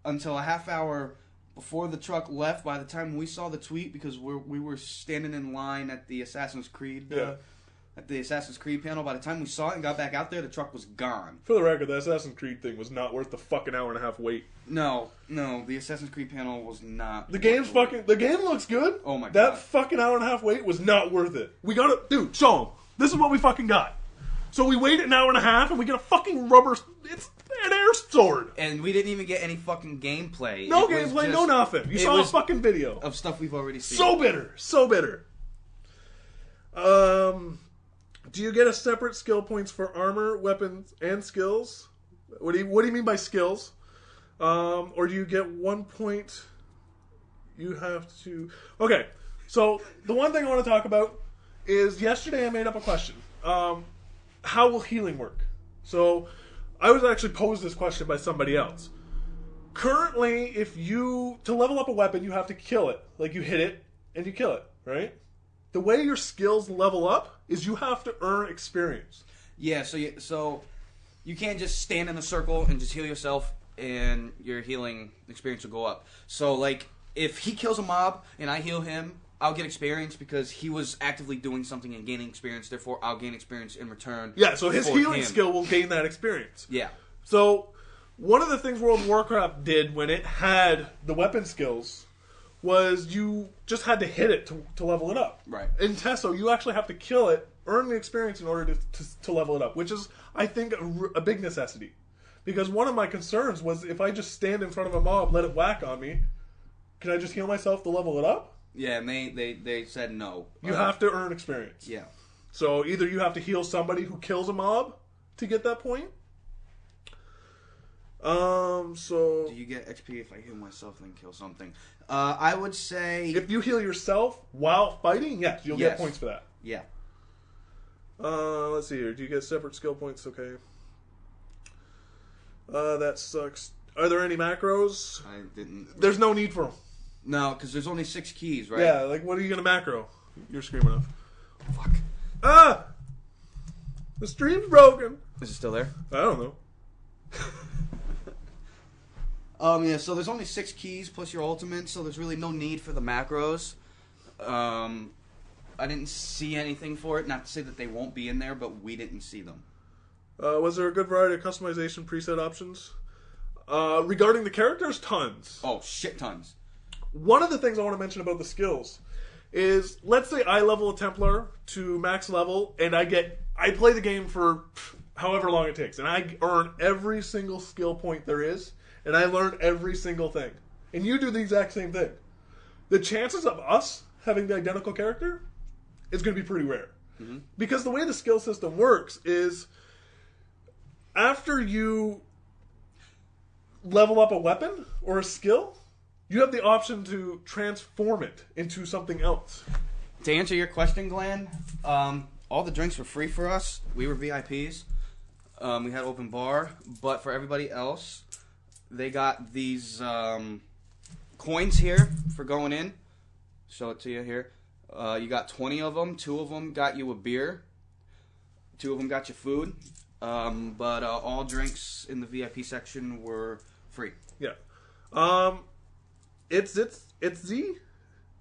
until a half hour before the truck left. By the time we saw the tweet, because we were standing in line at the Assassin's Creed panel. By the time we saw it and got back out there, the truck was gone. For the record, the Assassin's Creed thing was not worth the fucking hour and a half wait. No, the Assassin's Creed panel was not. The game looks good. Oh my god. That fucking hour and a half wait was not worth it. We got it, dude. Show them. This is what we fucking got. So we waited an hour and a half and we get a fucking rubber. It's an air sword. And we didn't even get any fucking gameplay. No gameplay, no nothing. You saw a fucking video of stuff we've already seen. So bitter. Do you get a separate skill points for armor, weapons, and skills? What do you mean by skills? Or do you get 1 point? You have to. Okay, so the one thing I want to talk about is yesterday I made up a question. How will healing work? So I was actually posed this question by somebody else. Currently, to level up a weapon, you have to kill it. Like you hit it and you kill it, right? The way your skills level up is you have to earn experience. Yeah, so you can't just stand in a circle and just heal yourself and your healing experience will go up. So, like, if he kills a mob and I heal him, I'll get experience because he was actively doing something and gaining experience. Therefore, I'll gain experience in return. Yeah, so his healing skill will gain that experience. Yeah. So, one of the things World of Warcraft did when it had the weapon skills was you just had to hit it to level it up. Right. In Tesso, you actually have to kill it, earn the experience in order to level it up, which is, I think, a big necessity. Because one of my concerns was if I just stand in front of a mob, let it whack on me, can I just heal myself to level it up? Yeah, and they said no. You have to earn experience. Yeah. So either you have to heal somebody who kills a mob to get that point. So do you get XP if I heal myself and then kill something? I would say if you heal yourself while fighting, yes, you'll get points for that. Yeah. Let's see here. Do you get separate skill points? Okay. That sucks. Are there any macros? I didn't. There's no need for them. No, because there's only 6 keys, right? Yeah, like what are you gonna macro? You're screaming off. Fuck. Ah! The stream's broken. Is it still there? I don't know. Yeah, so there's only 6 keys plus your ultimate, so there's really no need for the macros. I didn't see anything for it. Not to say that they won't be in there, but we didn't see them. Was there a good variety of customization preset options? Regarding the characters, tons. Oh, shit tons. One of the things I want to mention about the skills is, let's say I level a Templar to max level, and I play the game for however long it takes, and I earn every single skill point there is, and I learned every single thing, and you do the exact same thing, the chances of us having the identical character is going to be pretty rare. Mm-hmm. Because the way the skill system works is after you level up a weapon or a skill, you have the option to transform it into something else. To answer your question, Glenn, all the drinks were free for us. We were VIPs. We had open bar. But for everybody else, they got these coins here for going in. Show it to you here. You got 20 of them. 2 of them got you a beer. 2 of them got you food. But all drinks in the VIP section were free. Yeah.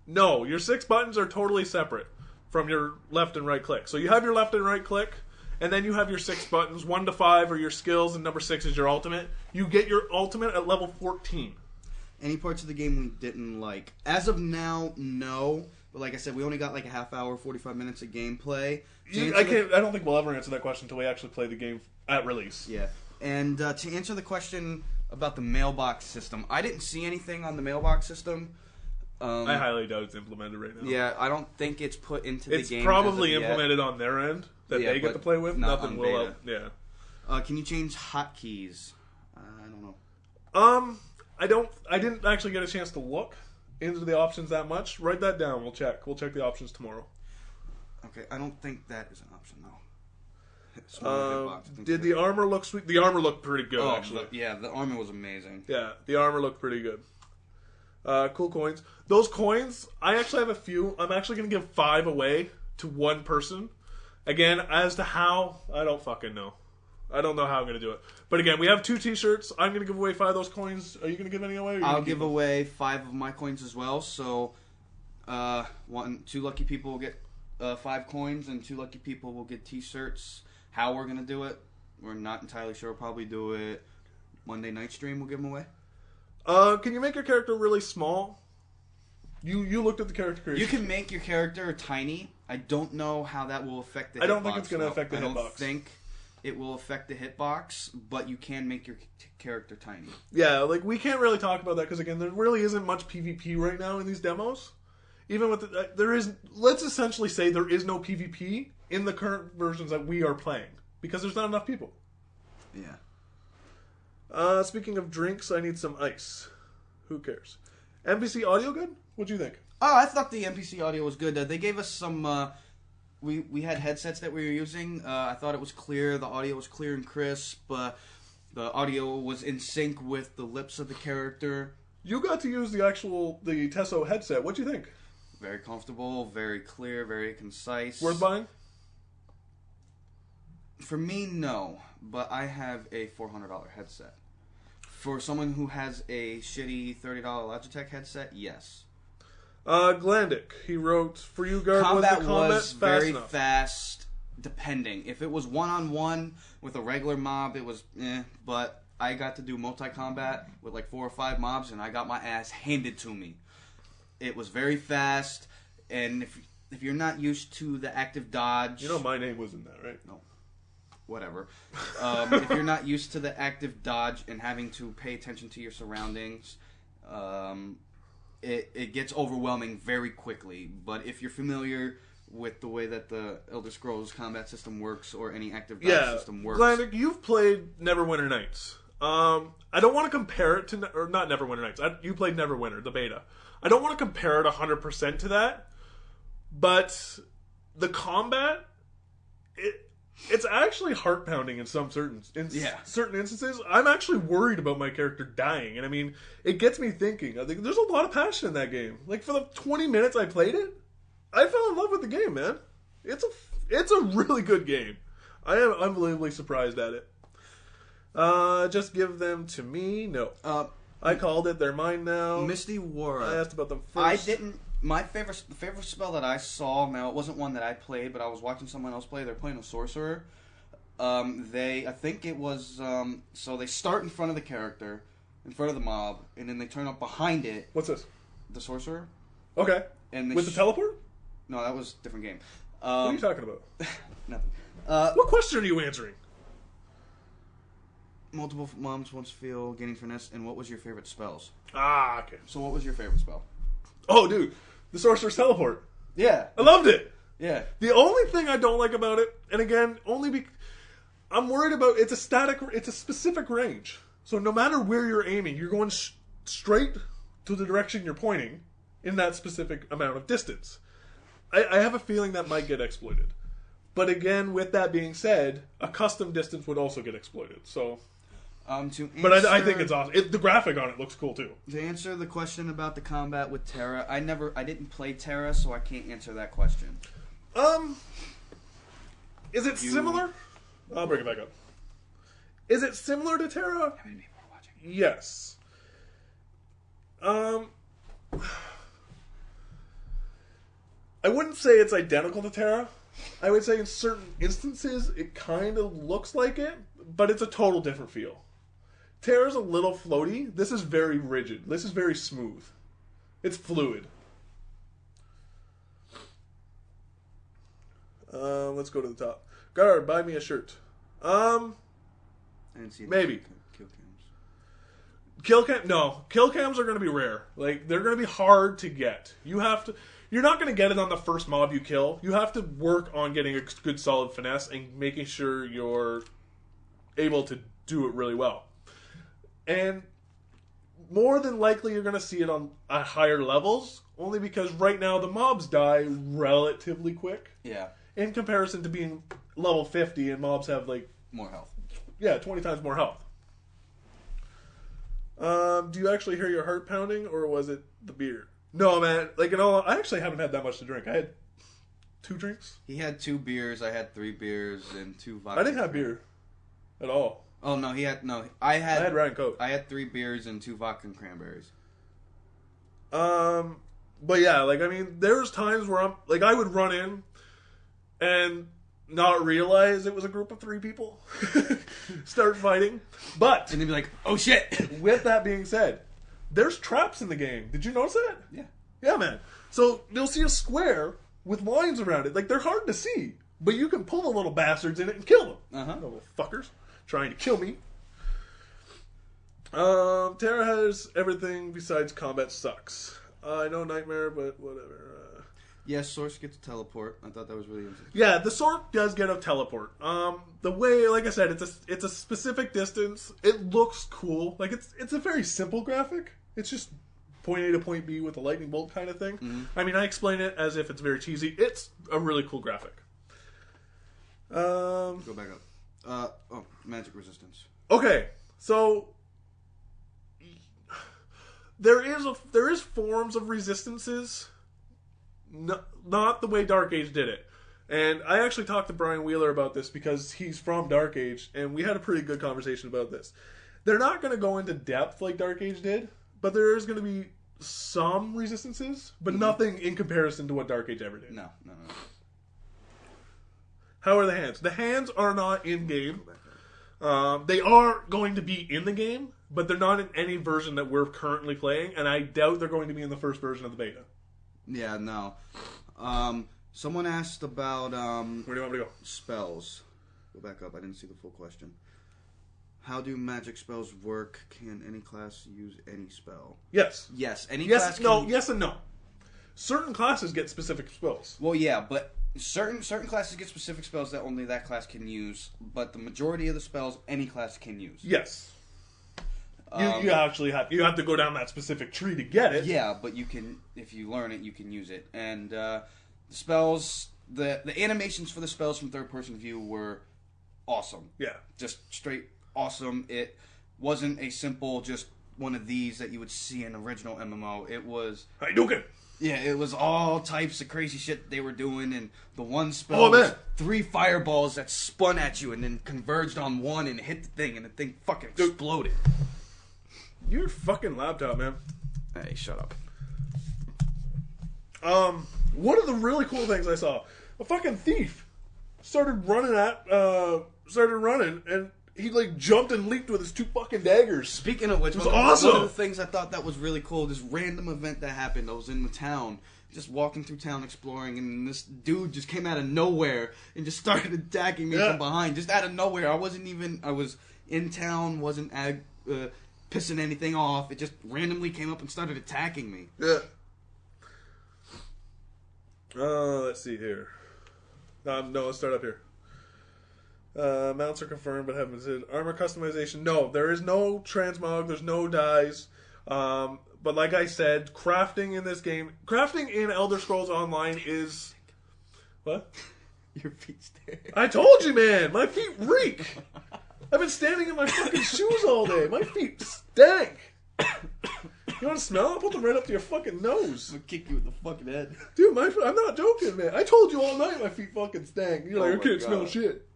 No, your 6 buttons are totally separate from your left and right click. So you have your left and right click, and then you have your 6 buttons. 1 to 5 are your skills, and number 6 is your ultimate. You get your ultimate at level 14. Any parts of the game we didn't like? As of now, no. But like I said, we only got like a half hour, 45 minutes of gameplay. I don't think we'll ever answer that question until we actually play the game at release. Yeah. And to answer the question about the mailbox system, I didn't see anything on the mailbox system. I highly doubt it's implemented right now. Yeah, I don't think it's put into the game. It's probably implemented on their end that they get to play with. Nothing will. Yeah. Can you change hotkeys? I don't know. I didn't actually get a chance to look into the options that much. Write that down. We'll check. We'll check the options tomorrow. Okay, I don't think that is an option though. Did the armor look sweet? The armor looked pretty good, actually. The armor was amazing. Yeah, the armor looked pretty good. Cool coins. Those coins, I actually have a few. I'm actually going to give 5 away to one person. Again, as to how, I don't fucking know. I don't know how I'm going to do it. But again, we have 2 t-shirts. I'm going to give away 5 of those coins. Are you going to give any away? I'll give away 5 of my coins as well. So, 2 lucky people will get 5 coins, and 2 lucky people will get t-shirts. How we're going to do it, we're not entirely sure. We'll probably do it Monday night stream. We'll give them away. Can you make your character really small? You looked at the character creation. You can make your character tiny. I don't know how that will affect the hitbox. I don't think it's going to affect the hitbox. I don't think it will affect the hitbox, but you can make your character tiny. Yeah, like we can't really talk about that because again, there really isn't much PvP right now in these demos. Even with let's essentially say there is no PvP in the current versions that we are playing because there's not enough people. Yeah. Speaking of drinks, I need some ice. Who cares? NPC audio good? What'd you think? Oh, I thought the NPC audio was good. They gave us some. We had headsets that we were using. I thought it was clear. The audio was clear and crisp. The audio was in sync with the lips of the character. You got to use the Tesso headset. What'd you think? Very comfortable, very clear, very concise. Worth buying? For me, no. But I have a $400 headset. For someone who has a shitty $30 Logitech headset, yes. Glandic, he wrote, for you, Guard, combat was the combat was very fast, depending. If it was one-on-one with a regular mob, it was but I got to do multi-combat with like 4 or 5 mobs, and I got my ass handed to me. It was very fast, and if you're not used to the active dodge... You know my name was in that, right? No. Whatever. If you're not used to the active dodge and having to pay attention to your surroundings, it gets overwhelming very quickly. But if you're familiar with the way that the Elder Scrolls combat system works or any active dodge system works... Glandic, you've played Neverwinter Nights. I don't want to compare it to... Or not Neverwinter Nights. You played Neverwinter, the beta. I don't want to compare it 100% to that, but the combat... It's actually heart-pounding in some certain instances. I'm actually worried about my character dying, and I mean, it gets me thinking. I think there's a lot of passion in that game. Like, for the 20 minutes I played it, I fell in love with the game, man. It's a really good game. I am unbelievably surprised at it. Just give them to me? No. I called it. They're mine now. Misty Wara. I asked about them first. I didn't... My favorite spell that I saw, now it wasn't one that I played, but I was watching someone else play. They're playing a sorcerer. I think it was, so they start in front of the character, in front of the mob, and then they turn up behind it. What's this? The sorcerer. Okay. And with the teleport? No, that was a different game. What are you talking about? Nothing. What question are you answering? multiple moms once feel gaining finesse, and what was your favorite spells? Ah, okay. So what was your favorite spell? Oh, dude, the Sorcerer's Teleport. Yeah. I loved it. Yeah. The only thing I don't like about it, and again, I'm worried about it's a specific range. So no matter where you're aiming, you're going straight to the direction you're pointing in that specific amount of distance. I have a feeling that might get exploited. But again, with that being said, a custom distance would also get exploited. So, I think it's awesome. The graphic on it looks cool too. To answer the question about the combat with Terra, I didn't play Terra, so I can't answer that question. Is it similar? I'll bring it back up. Is it similar to Terra? How many people are watching? Yes. I wouldn't say it's identical to Terra. I would say in certain instances it kind of looks like it, but it's a total different feel. Terra's a little floaty. This is very rigid. This is very smooth. It's fluid. Let's go to the top. Guard, buy me a shirt. I didn't see maybe. Kill cams. Kill cams are going to be rare. Like, they're going to be hard to get. You're not going to get it on the first mob you kill. You have to work on getting a good solid finesse and making sure you're able to do it really well. And more than likely you're going to see it at higher levels, only because right now the mobs die relatively quick. Yeah. In comparison to being level 50 and mobs have more health. Yeah, 20 times more health. Do you actually hear your heart pounding, or was it the beer? No, man. I actually haven't had that much to drink. I had 2 drinks. He had 2 beers. I had 3 beers and 2 vodka. I didn't have beer at all. Oh no, I had Ryan Coke. I had 3 beers and 2 vodka and cranberries. But yeah, there's times where I would run in and not realize it was a group of 3 people start fighting. But and they'd be like, "Oh shit!" With that being said, there's traps in the game. Did you notice that? Yeah. Yeah, man. So you'll see a square with lines around it. They're hard to see, but you can pull the little bastards in it and kill them. Little fuckers trying to kill me. Terra has everything besides combat sucks. I know Nightmare, but whatever. Yes, Source gets a teleport. I thought that was really interesting. Yeah, the sword does get a teleport. The way, like I said, it's a specific distance. It looks cool. It's a very simple graphic. It's just point A to point B with a lightning bolt kind of thing. Mm-hmm. I explain it as if it's very cheesy. It's a really cool graphic. Go back up. Magic resistance. Okay, so there is forms of resistances. Not the way Dark Age did it. And I actually talked to Brian Wheeler about this because he's from Dark Age, and we had a pretty good conversation about this. They're not going to go into depth like Dark Age did, but there is going to be some resistances, but nothing in comparison to what Dark Age ever did. No. How are the hands? The hands are not in-game. They are going to be in the game, but they're not in any version that we're currently playing, and I doubt they're going to be in the first version of the beta. Yeah, no. Someone asked about where do you want me to go? Spells. Go back up. I didn't see the full question. How do magic spells work? Can any class use any spell? Yes. Yes. Any yes, class can... No, yes and no. Certain classes get specific spells. Well, yeah, but certain classes get specific spells that only that class can use, but the majority of the spells any class can use. Yes. You actually have to go down that specific tree to get it. Yeah, but you can, if you learn it, you can use it. And the spells, the animations for the spells from third person view were awesome. Yeah, just straight awesome. It wasn't a simple just one of these that you would see in original MMO. It was Hadouken. Yeah, it was all types of crazy shit they were doing, and the one spell was 3 fireballs that spun at you and then converged on one and hit the thing, and the thing fucking exploded. Your fucking laptop, man. Hey, shut up. One of the really cool things I saw, a fucking thief started running, and he jumped and leaped with his 2 fucking daggers. Speaking of which, it was awesome. One of the things I thought that was really cool, this random event that happened, I was in the town, just walking through town exploring, and this dude just came out of nowhere and just started attacking me from behind, just out of nowhere. I was in town, wasn't pissing anything off. It just randomly came up and started attacking me. Yeah. Let's see here. No, let's start up here. Mounts are confirmed, but haven't said armor customization. No, there is no transmog. There's no dies. But like I said, crafting in this game, crafting in Elder Scrolls Online is what? Your feet stink. I told you, man. My feet reek. I've been standing in my fucking shoes all day. My feet stink. You want to smell? I'll put them right up to your fucking nose. I'm gonna kick you in the fucking head. Dude, I'm not joking, man. I told you all night my feet fucking stank. You're like, I can't smell shit.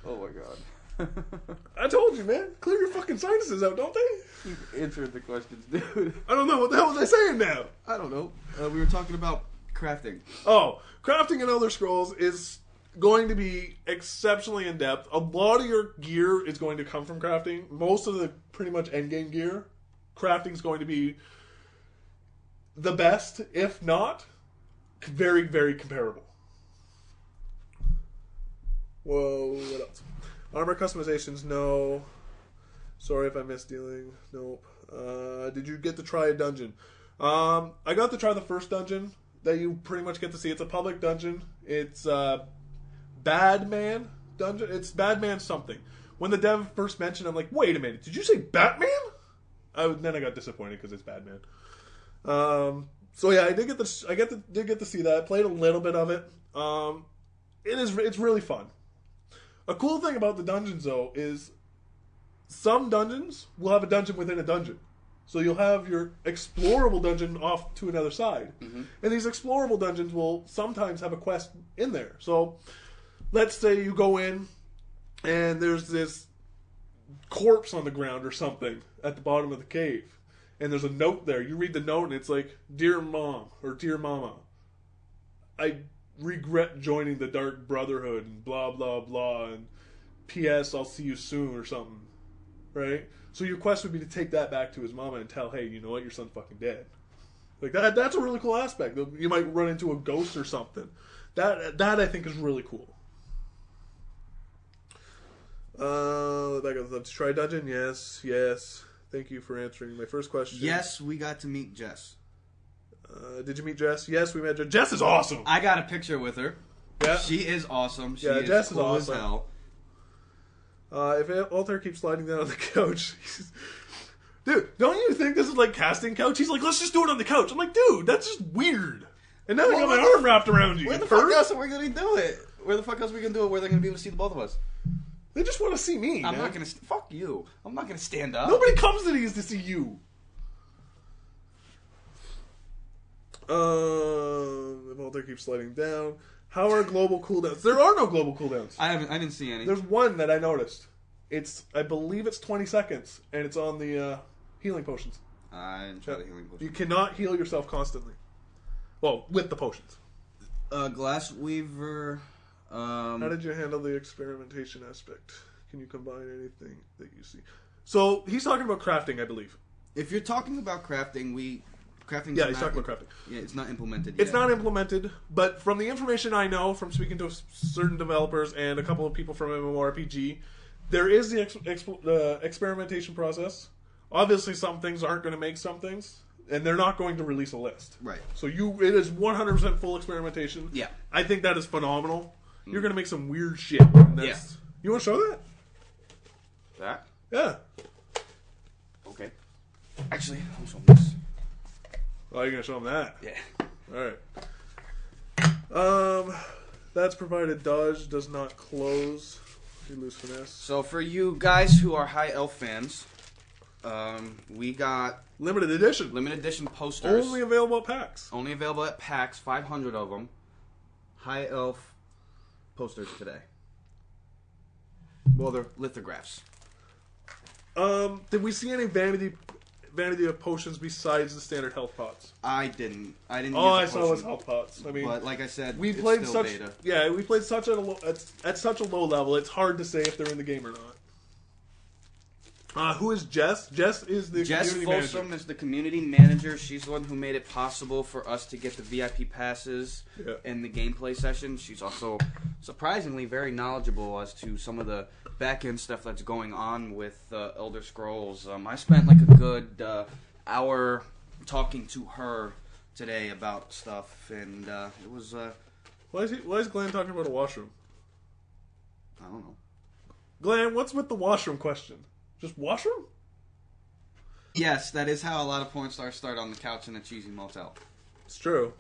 Oh my god. I told you, man. Clear your fucking sinuses out, don't they? You've answered the questions, dude. I don't know. What the hell was I saying now? I don't know. We were talking about crafting. Oh, crafting in Elder Scrolls is going to be exceptionally in-depth. A lot of your gear is going to come from crafting. Most of the pretty much endgame gear, crafting is going to be the best, if not very, very comparable. Whoa, what else? Armor customizations, no. Sorry if I missed dealing. Nope. Did you get to try a dungeon? I got to try the first dungeon that you pretty much get to see. It's a public dungeon. It's Badman dungeon. It's Badman something. When the dev first mentioned, I'm like, wait a minute, did you say Batman? Then I got disappointed because it's Badman. So yeah, I did get to see that. I played a little bit of it. It's really fun. A cool thing about the dungeons, though, is some dungeons will have a dungeon within a dungeon. So you'll have your explorable dungeon off to another side. Mm-hmm. And these explorable dungeons will sometimes have a quest in there. So let's say you go in and there's this corpse on the ground or something at the bottom of the cave. And there's a note there. You read the note and it's like, Dear Mom or Dear Mama, I regret joining the Dark Brotherhood and blah blah blah and P.S. I'll see you soon or something, right? So your quest would be to take that back to his mama and tell, hey, you know what, your son's fucking dead. Like that's a really cool aspect. You might run into a ghost or something. That I think is really cool. Let's try dungeon. Yes. Thank you for answering my first question. Yes, we got to meet Jess. Did you meet Jess? Yes, we met Jess. Jess is awesome. I got a picture with her. Yeah. She is awesome. Jess is cool awesome. As hell. If Altair keeps sliding down on the couch, dude, don't you think this is like casting couch? He's like, let's just do it on the couch. I'm like, dude, that's just weird. And now I got my arm wrapped around you. Where the fuck else are we going to do it? Where the fuck else are we going to do it where they're going to be able to see the both of us? They just want to see me. I'm not going to... Fuck you. I'm not going to stand up. Nobody comes to these to see you. If Altair keeps sliding down. How are global cooldowns? There are no global cooldowns. I didn't see any. There's one that I noticed. I believe it's 20 seconds, and it's on the healing potions. I didn't try the healing potions. You cannot heal yourself constantly. Well, with the potions. Glassweaver. How did you handle the experimentation aspect? Can you combine anything that you see? So he's talking about crafting, I believe. If you're talking about crafting, crafting. Yeah, he's talking about crafting. Yeah, it's not implemented yet. It's not implemented, but from the information I know, from speaking to certain developers and a couple of people from MMORPG, there is the experimentation process. Obviously, some things aren't going to make some things, and they're not going to release a list. Right. So it is 100% full experimentation. Yeah. I think that is phenomenal. You're going to make some weird shit. Yeah. You want to show that? That? Yeah. Okay. Actually, I'll show them this. Oh, you're going to show them that? Yeah. Alright. That's provided dodge does not close. You lose finesse. So for you guys who are High Elf fans, we got... Limited edition. Limited edition posters. Only available at PAX. Only available at PAX, 500 of them. High Elf posters today. Well, they're lithographs. Did we see any vanity of potions besides the standard health pots? I didn't. All I saw was health pots. I mean, but like I said, we played such beta. Yeah, we played such at such a low level. It's hard to say if they're in the game or not. Who is Jess? Jess is the Jess community Folsom manager. is the community manager. She's the one who made it possible for us to get the VIP passes and the gameplay session. She's also surprisingly very knowledgeable as to some of the back-end stuff that's going on with Elder Scrolls. I spent like a good hour talking to her today about stuff, and it was... Why is Glenn talking about a washroom? I don't know. Glenn, what's with the washroom question? Just washroom? Yes, that is how a lot of porn stars start on the couch in a cheesy motel. It's true.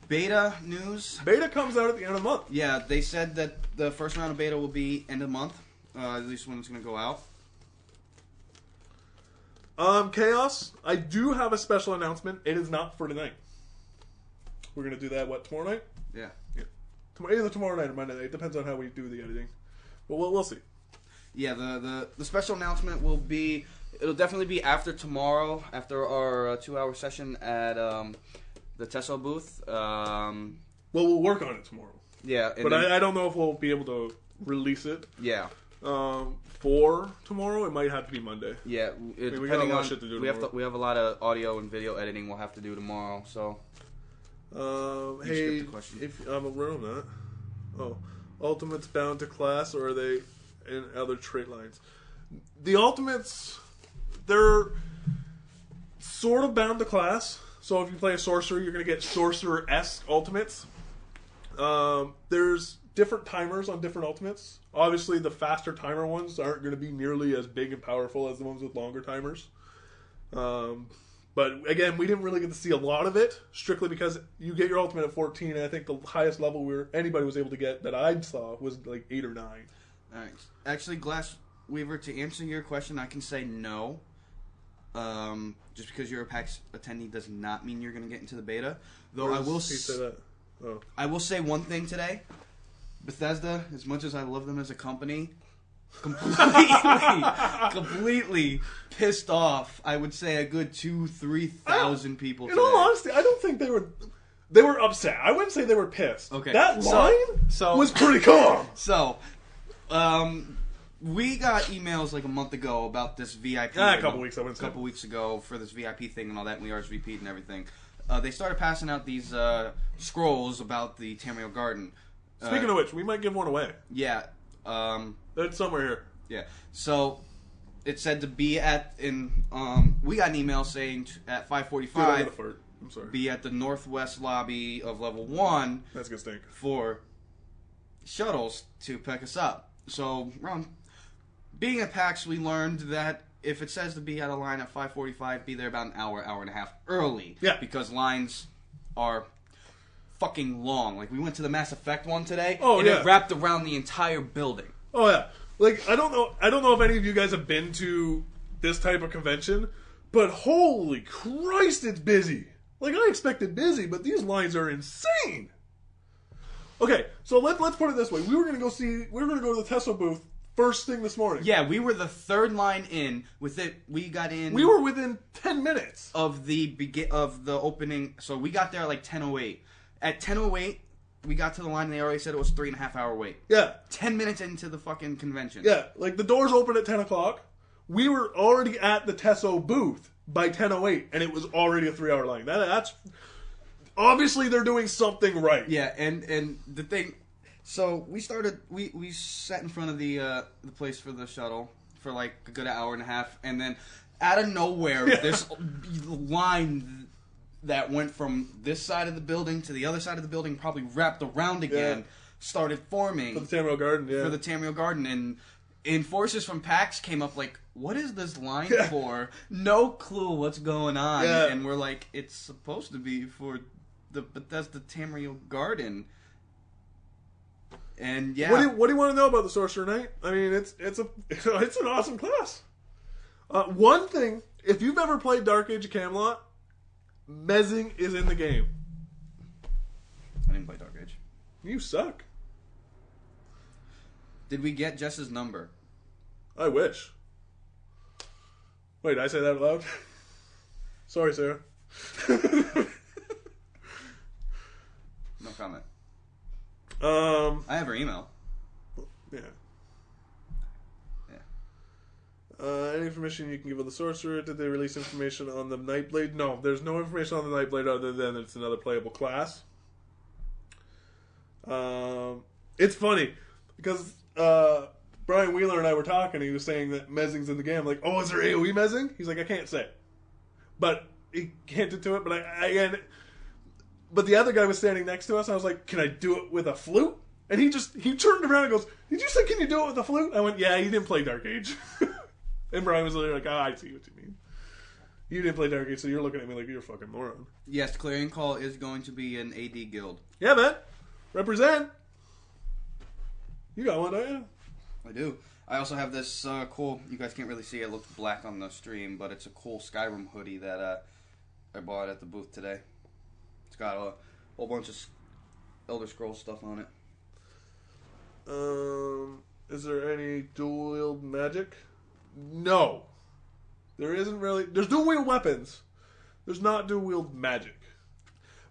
Beta news. Beta comes out at the end of the month. Yeah, they said that the first round of beta will be end of the month. At least when it's going to go out. Chaos, I do have a special announcement. It is not for tonight. We're going to do that, tomorrow night? Yeah. Either tomorrow night or Monday night. It depends on how we do the editing. But we'll see. Yeah, the special announcement will be... It'll definitely be after tomorrow, after our 2-hour session at the Tesso booth. We'll work on it tomorrow. Yeah. But then, I don't know if we'll be able to release it. Yeah. For tomorrow, it might have to be Monday. Yeah, we got a lot of shit to do tomorrow. We have a lot of audio and video editing we'll have to do tomorrow, so... hey, if I'm aware of that. Oh, Ultimates bound to class, or are they in other trait lines? The Ultimates, they're sort of bound to class. So if you play a Sorcerer, you're going to get Sorcerer-esque Ultimates. There's different timers on different Ultimates. Obviously, the faster timer ones aren't going to be nearly as big and powerful as the ones with longer timers. But again, we didn't really get to see a lot of it, strictly because you get your ultimate at 14, and I think the highest level anybody was able to get that I saw was like 8 or 9. All right. Actually, Glassweaver, to answer your question, I can say no. Just because you're a PAX attendee does not mean you're going to get into the beta. Though I will say that. Oh. I will say one thing today. Bethesda, as much as I love them as a company, completely pissed off. I would say a good 2,000-3,000 people today. In all honesty, I don't think they were upset. I wouldn't say they were pissed. Okay. That line was pretty calm. So, we got emails like a month ago about this VIP. A couple weeks ago for this VIP thing and all that, and we RSVP'd and everything. They started passing out these scrolls about the Tamriel Garden. Speaking of which, we might give one away. Yeah. It's somewhere here. Yeah. So it said to be we got an email saying at 5:45 I'm sorry. be at the northwest lobby of level 1. That's a good stink. For shuttles to pick us up. So being at PAX, we learned that if it says to be at a line at 5:45, be there about an hour and a half early. Yeah. Because lines are fucking long. Like, we went to the Mass Effect one today, and it wrapped around the entire building. Oh yeah. Like, I don't know if any of you guys have been to this type of convention, but holy Christ, it's busy. Like, I expected busy, but these lines are insane. Okay, so let's put it this way. We were gonna go to the Tesla booth first thing this morning. Yeah, we were the third line in. We got in. We were within 10 minutes of the opening. So we got there at like 10:08. At 10:08, we got to the line, and they already said it was 3.5 hour wait. Yeah. 10 minutes into the fucking convention. Yeah, like the doors opened at 10 o'clock. We were already at the Tesso booth by 10:08, and it was already a 3-hour line. That's obviously they're doing something right. Yeah, and the thing, so we sat in front of the place for the shuttle for like a good hour and a half, and then out of nowhere, this line that went from this side of the building to the other side of the building, probably wrapped around again, started forming. For the Tamriel Garden, yeah. For the Tamriel Garden, and enforcers from PAX came up like, what is this line for? No clue what's going on. Yeah. And we're like, it's supposed to be for the Bethesda Tamriel Garden. And yeah. What do you want to know about the Sorcerer Knight? I mean, it's an awesome class. One thing, if you've ever played Dark Age of Camelot, mezzing is in the game. I didn't play Dark Age. You suck. Did we get Jess's number? I wish. Wait, did I say that out loud? Sorry, Sarah. No comment. I have her email. Yeah. Yeah. Any information you can give on the sorcerer? Did they release information on the Nightblade? No, there's no information on the Nightblade other than it's another playable class. It's funny because Brian Wheeler and I were talking. He was saying that mezzing's in the game. I'm like, oh, is there AoE mezzing? He's like, I can't say, but he hinted to it. But the other guy was standing next to us. And I was like, can I do it with a flute? And he turned around and goes, did you say can you do it with a flute? I went, yeah, you didn't play Dark Age. And Brian was literally like, I see what you mean. You didn't play Dark Age, so you're looking at me like you're a fucking moron. Yes, Clarion Call is going to be an AD guild. Yeah, man. Represent. You got one, don't you? I do. I also have this cool, you guys can't really see it looks black on the stream, but it's a cool Skyrim hoodie that I bought at the booth today. It's got a whole bunch of Elder Scrolls stuff on it. Is there any dual wield magic? No. There isn't really. There's dual wield weapons. There's not dual wield magic.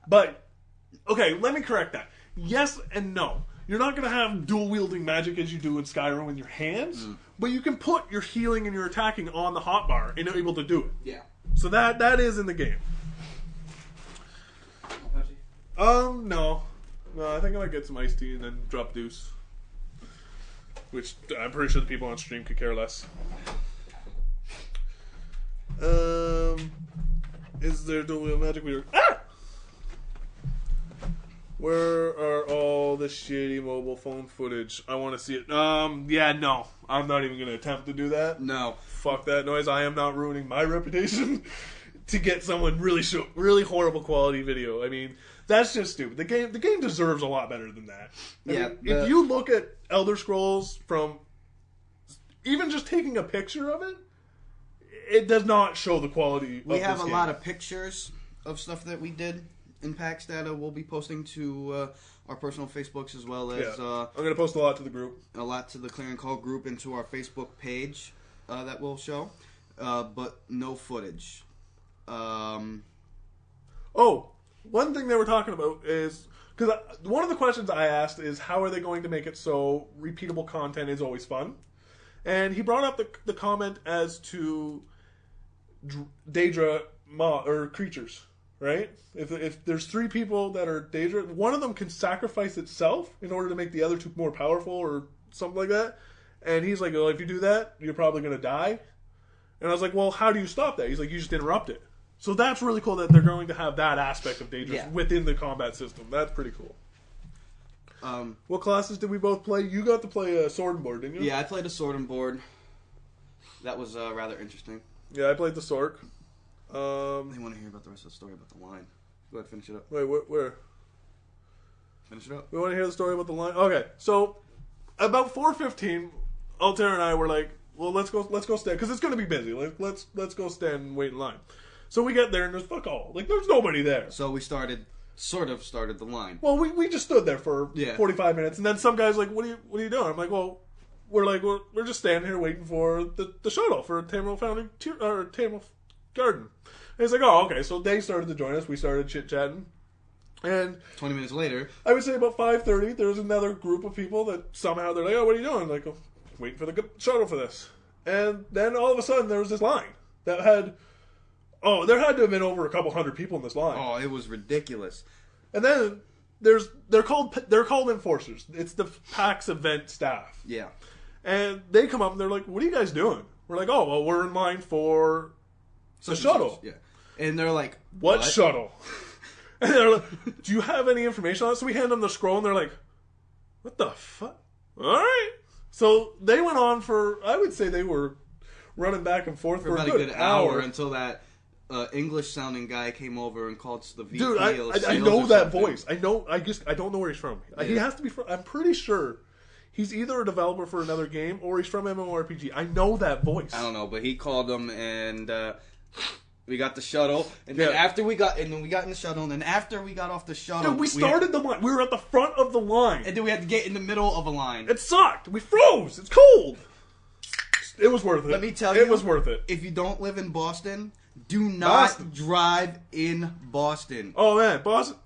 But, okay, let me correct that. Yes and no. You're not going to have dual wielding magic as you do in Skyrim with your hands, but you can put your healing and your attacking on the hotbar and you're able to do it. Yeah. So that is in the game. No. No, I think I might get some iced tea and then drop Deuce. Which I'm pretty sure the people on stream could care less. Is there dual wield magic? Where are all the shitty mobile phone footage? I want to see it. Yeah, no. I'm not even going to attempt to do that. No. Fuck that noise. I am not ruining my reputation to get someone really horrible quality video. I mean, that's just stupid. The game deserves a lot better than that. I mean, if you look at Elder Scrolls from even just taking a picture of it, it does not show the quality. We have a lot of pictures of stuff that we did in PAX that we'll be posting to our personal Facebooks as well as I'm going to post a lot to the group, a lot to the Clarion Call group, and to our Facebook page that we'll show, but no footage. One thing they were talking about is, because one of the questions I asked is how are they going to make it so repeatable content is always fun, and he brought up the comment as to Daedra or creatures, right? If there's 3 people that are Daedra, one of them can sacrifice itself in order to make the other 2 more powerful or something like that, and he's like, well, if you do that, you're probably going to die. And I was like, well, how do you stop that? He's like, you just interrupt it. So that's really cool that they're going to have that aspect of Daedra within the combat system. That's pretty cool. What classes did we both play? You got to play a sword and board, didn't you? Yeah, I played a sword and board. That was rather interesting. Yeah, I played the Sork. They want to hear about the rest of the story about the line. Go ahead, finish it up. Wait, where? Finish it up. We want to hear the story about the line? Okay, so about 4:15, Altair and I were like, well, let's go stand, because it's going to be busy. Let's go stand and wait in line. So we get there and there's fuck all. Like, there's nobody there. So we started the line. Well, we just stood there for 45 minutes, and then some guy's like, what are you doing? I'm like, well, we're just standing here waiting for the shuttle for Tamriel Founding or Tamriel Garden. And he's like, oh, okay. So they started to join us. We started chit-chatting. And 20 minutes later, I would say about 5:30, there was another group of people that somehow they're like, oh, what are you doing? I'm like, oh, waiting for the shuttle for this. And then all of a sudden there was this line that had, there had to have been over a couple hundred people in this line. Oh, it was ridiculous. And then they're called enforcers. It's the PAX event staff. Yeah. And they come up and they're like, what are you guys doing? We're like, oh, well, we're in line for the shuttle. Yeah. And they're like, what shuttle? And they're like, do you have any information on it? So we hand them the scroll and they're like, what the fuck? All right. So they went on for, I would say they were running back and forth for about a good hour until that English-sounding guy came over and called the VP. Dude, I know that voice. I don't know where he's from. Yeah. He has to be from. I'm pretty sure he's either a developer for another game or he's from MMORPG. I know that voice. I don't know, but he called them and we got the shuttle. And then after we got in the shuttle, and then after we got off the shuttle, dude, we started the line. We were at the front of the line, and then we had to get in the middle of a line. It sucked. We froze. It's cold. It was worth it. Let me tell you, it was worth it. If you don't live in Boston, do not drive in Boston. Oh man, Boston!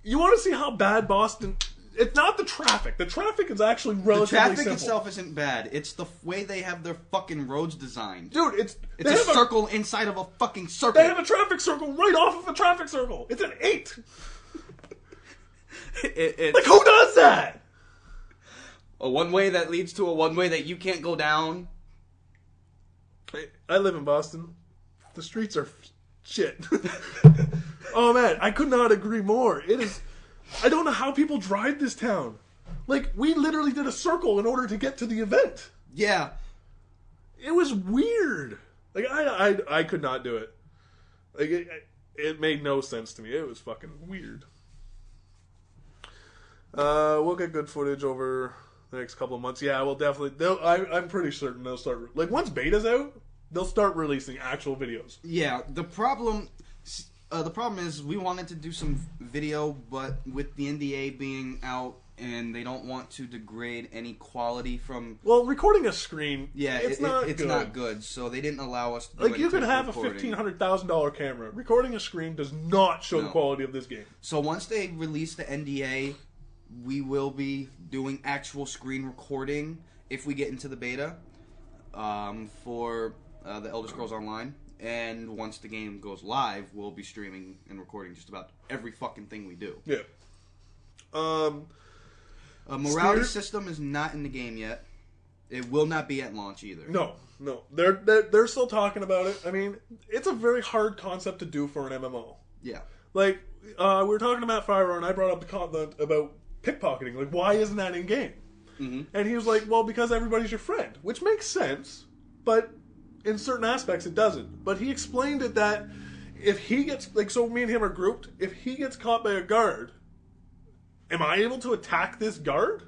You want to see how bad Boston It's not the traffic. The traffic is actually relatively simple. The traffic itself isn't bad. It's the way they have their fucking roads designed. Dude, it's a circle inside of a fucking circle. They have a traffic circle right off of a traffic circle. It's an 8. Like, who does that? A one-way that leads to a one-way that you can't go down. I live in Boston. The streets are shit. Oh man, I could not agree more. It is. I don't know how people drive this town. Like, we literally did a circle in order to get to the event. Yeah. It was weird. Like, I could not do it. Like, it made no sense to me. It was fucking weird. We'll get good footage over the next couple of months. Yeah, we'll definitely. I'm pretty certain they'll start. Like, once beta's out, they'll start releasing actual videos. Yeah, the problem is we wanted to do some video, but with the NDA being out and they don't want to degrade any quality from... Well, recording a screen, yeah, it's not good, so they didn't allow us to do like, you could have recording. A $1,500,000 camera. Recording a screen does not show the quality of this game. So once they release the NDA, we will be doing actual screen recording if we get into the beta for the Elder Scrolls Online. And once the game goes live, we'll be streaming and recording just about every fucking thing we do. Yeah. Morality system is not in the game yet. It will not be at launch either. No. They're still talking about it. I mean, it's a very hard concept to do for an MMO. Yeah. Like, we were talking to Matt Firer, and I brought up the comment about pickpocketing. Like, why isn't that in game? Mm-hmm. And he was like, well, because everybody's your friend. Which makes sense, but in certain aspects it doesn't. But he explained it that if he gets, like, so me and him are grouped, if he gets caught by a guard, am I able to attack this guard?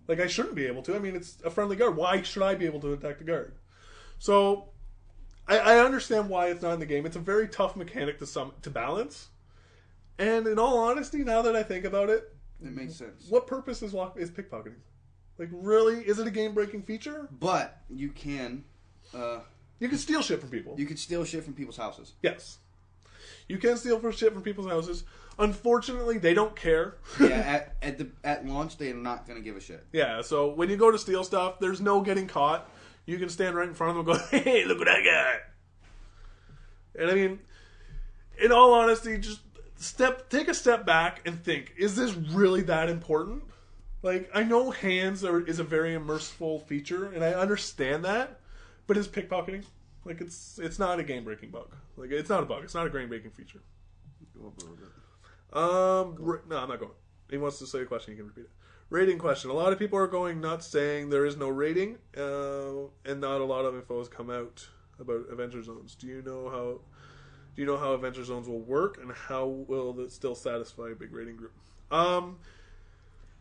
Like, I shouldn't be able to. I mean, it's a friendly guard. Why should I be able to attack the guard? So, I understand why it's not in the game. It's a very tough mechanic to balance. And in all honesty, now that I think about it, it makes sense. What purpose is pickpocketing? Like, really? Is it a game-breaking feature? But you can... you can steal shit from people. You can steal shit from people's houses. Yes. You can steal shit from people's houses. Unfortunately, they don't care. Yeah, at launch, they're not going to give a shit. Yeah, so when you go to steal stuff, there's no getting caught. You can stand right in front of them and go, hey, look at that guy. And I mean, in all honesty, just take a step back and think, is this really that important? Like, I know hands is a very immersive feature, and I understand that, but is pickpocketing? Like, it's not a game-breaking bug. Like, it's not a bug. It's not a game-breaking feature. Go up a little bit. No, I'm not going. He wants to say a question. You can repeat it. Rating question. A lot of people are going nuts saying there is no rating, and not a lot of info has come out about Adventure Zones. Do you know how Adventure Zones will work, and how will it still satisfy a big rating group?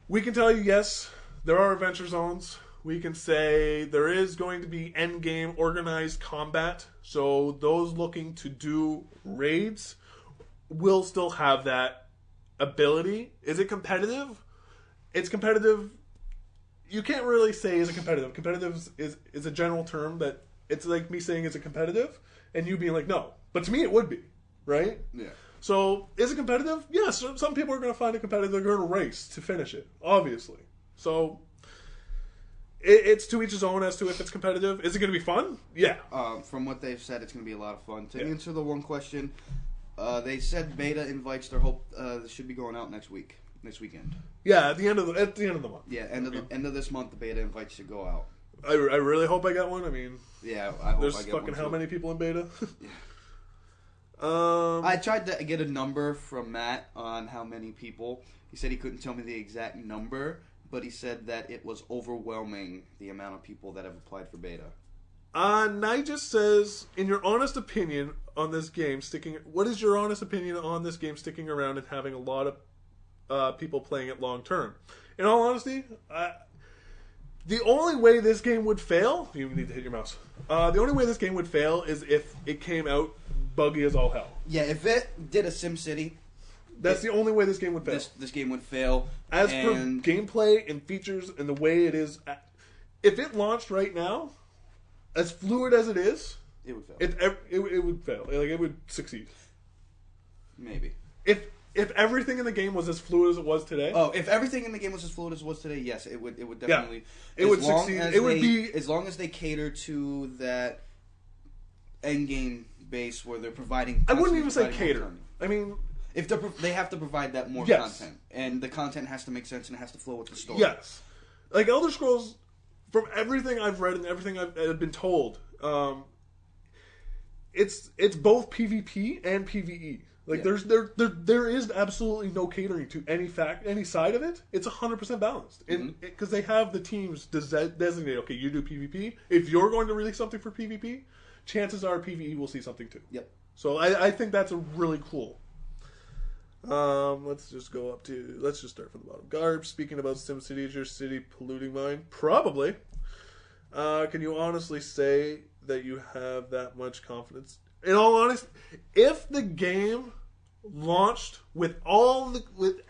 We can tell you, yes, there are Adventure Zones. We can say there is going to be endgame organized combat, so those looking to do raids will still have that ability. Is it competitive? It's competitive. You can't really say is it competitive. Competitive is a general term that it's like me saying is it competitive and you being like no. But to me it would be, right? Yeah. So is it competitive? Yes. Some people are going to find it competitive. They're going to race to finish it, obviously. So it's to each his own as to if it's competitive. Is it going to be fun? Yeah. From what they've said, it's going to be a lot of fun. To answer the one question, they said beta invites. Their hope should be going out next weekend. Yeah, at the end of the month. Yeah, end of this month, the beta invites should go out. I really hope I get one. I mean, yeah, I hope there's I get fucking one how too. many people in beta? Yeah. I tried to get a number from Matt on how many people. He said he couldn't tell me the exact number, but he said that it was overwhelming the amount of people that have applied for beta. Nigel says, in your honest opinion on this game, what is your honest opinion on this game sticking around and having a lot of people playing it long term? In all honesty, the only way this game would fail, you need to hit your mouse. The only way this game would fail is if it came out buggy as all hell. Yeah, if it did a SimCity, that's the only way this game would fail. This game would fail. As per gameplay and features and the way it is, if it launched right now, as fluid as it is, it would fail. It would fail. Like, it would succeed. Maybe. If if everything in the game was as fluid as it was today. Oh, if everything in the game was as fluid as it was today, yes, it would definitely. It would succeed. It would be as long as they cater to that end game base where they're providing. I wouldn't even say cater. I mean, if they have to provide that more yes. content, and the content has to make sense and it has to flow with the story. Yes, like Elder Scrolls, from everything I've read and everything I've been told, it's both PvP and PvE. Like there is absolutely no catering to any side of it. It's 100% balanced, because they have the teams designate. Okay, you do PvP. If you're going to release something for PvP, chances are PvE will see something too. Yep. So I think that's a really cool. Let's just start from the bottom. Garb, speaking about SimCity, is your city polluting mine? Probably. Can you honestly say that you have that much confidence? In all honesty, if the game launched with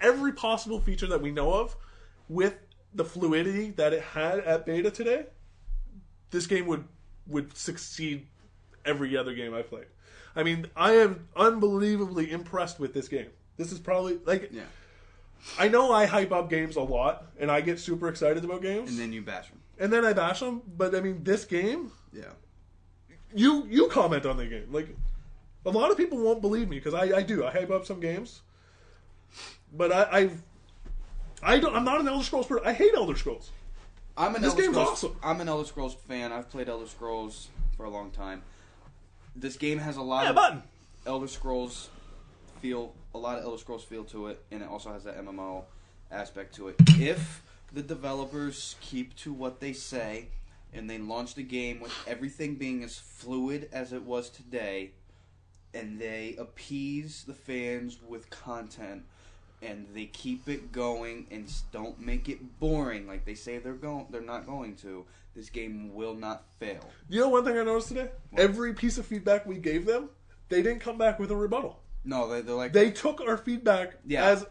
every possible feature that we know of, with the fluidity that it had at beta today, this game would succeed every other game I played. I mean, I am unbelievably impressed with this game. This is probably I know I hype up games a lot, and I get super excited about games, and then you bash them, and then I bash them. But I mean, this game, You comment on the game. Like, a lot of people won't believe me because I do. I hype up some games, but I'm not an Elder Scrolls person. I hate Elder Scrolls. This game's awesome. I'm an Elder Scrolls fan. I've played Elder Scrolls for a long time. This game has a lot of Elder Scrolls feel, to it, and it also has that MMO aspect to it. If the developers keep to what they say, and they launch the game with everything being as fluid as it was today, and they appease the fans with content, and they keep it going and don't make it boring like they say they're not going to, this game will not fail. You know one thing I noticed today? What? Every piece of feedback we gave them, they didn't come back with a rebuttal. No, they're like... They took our feedback as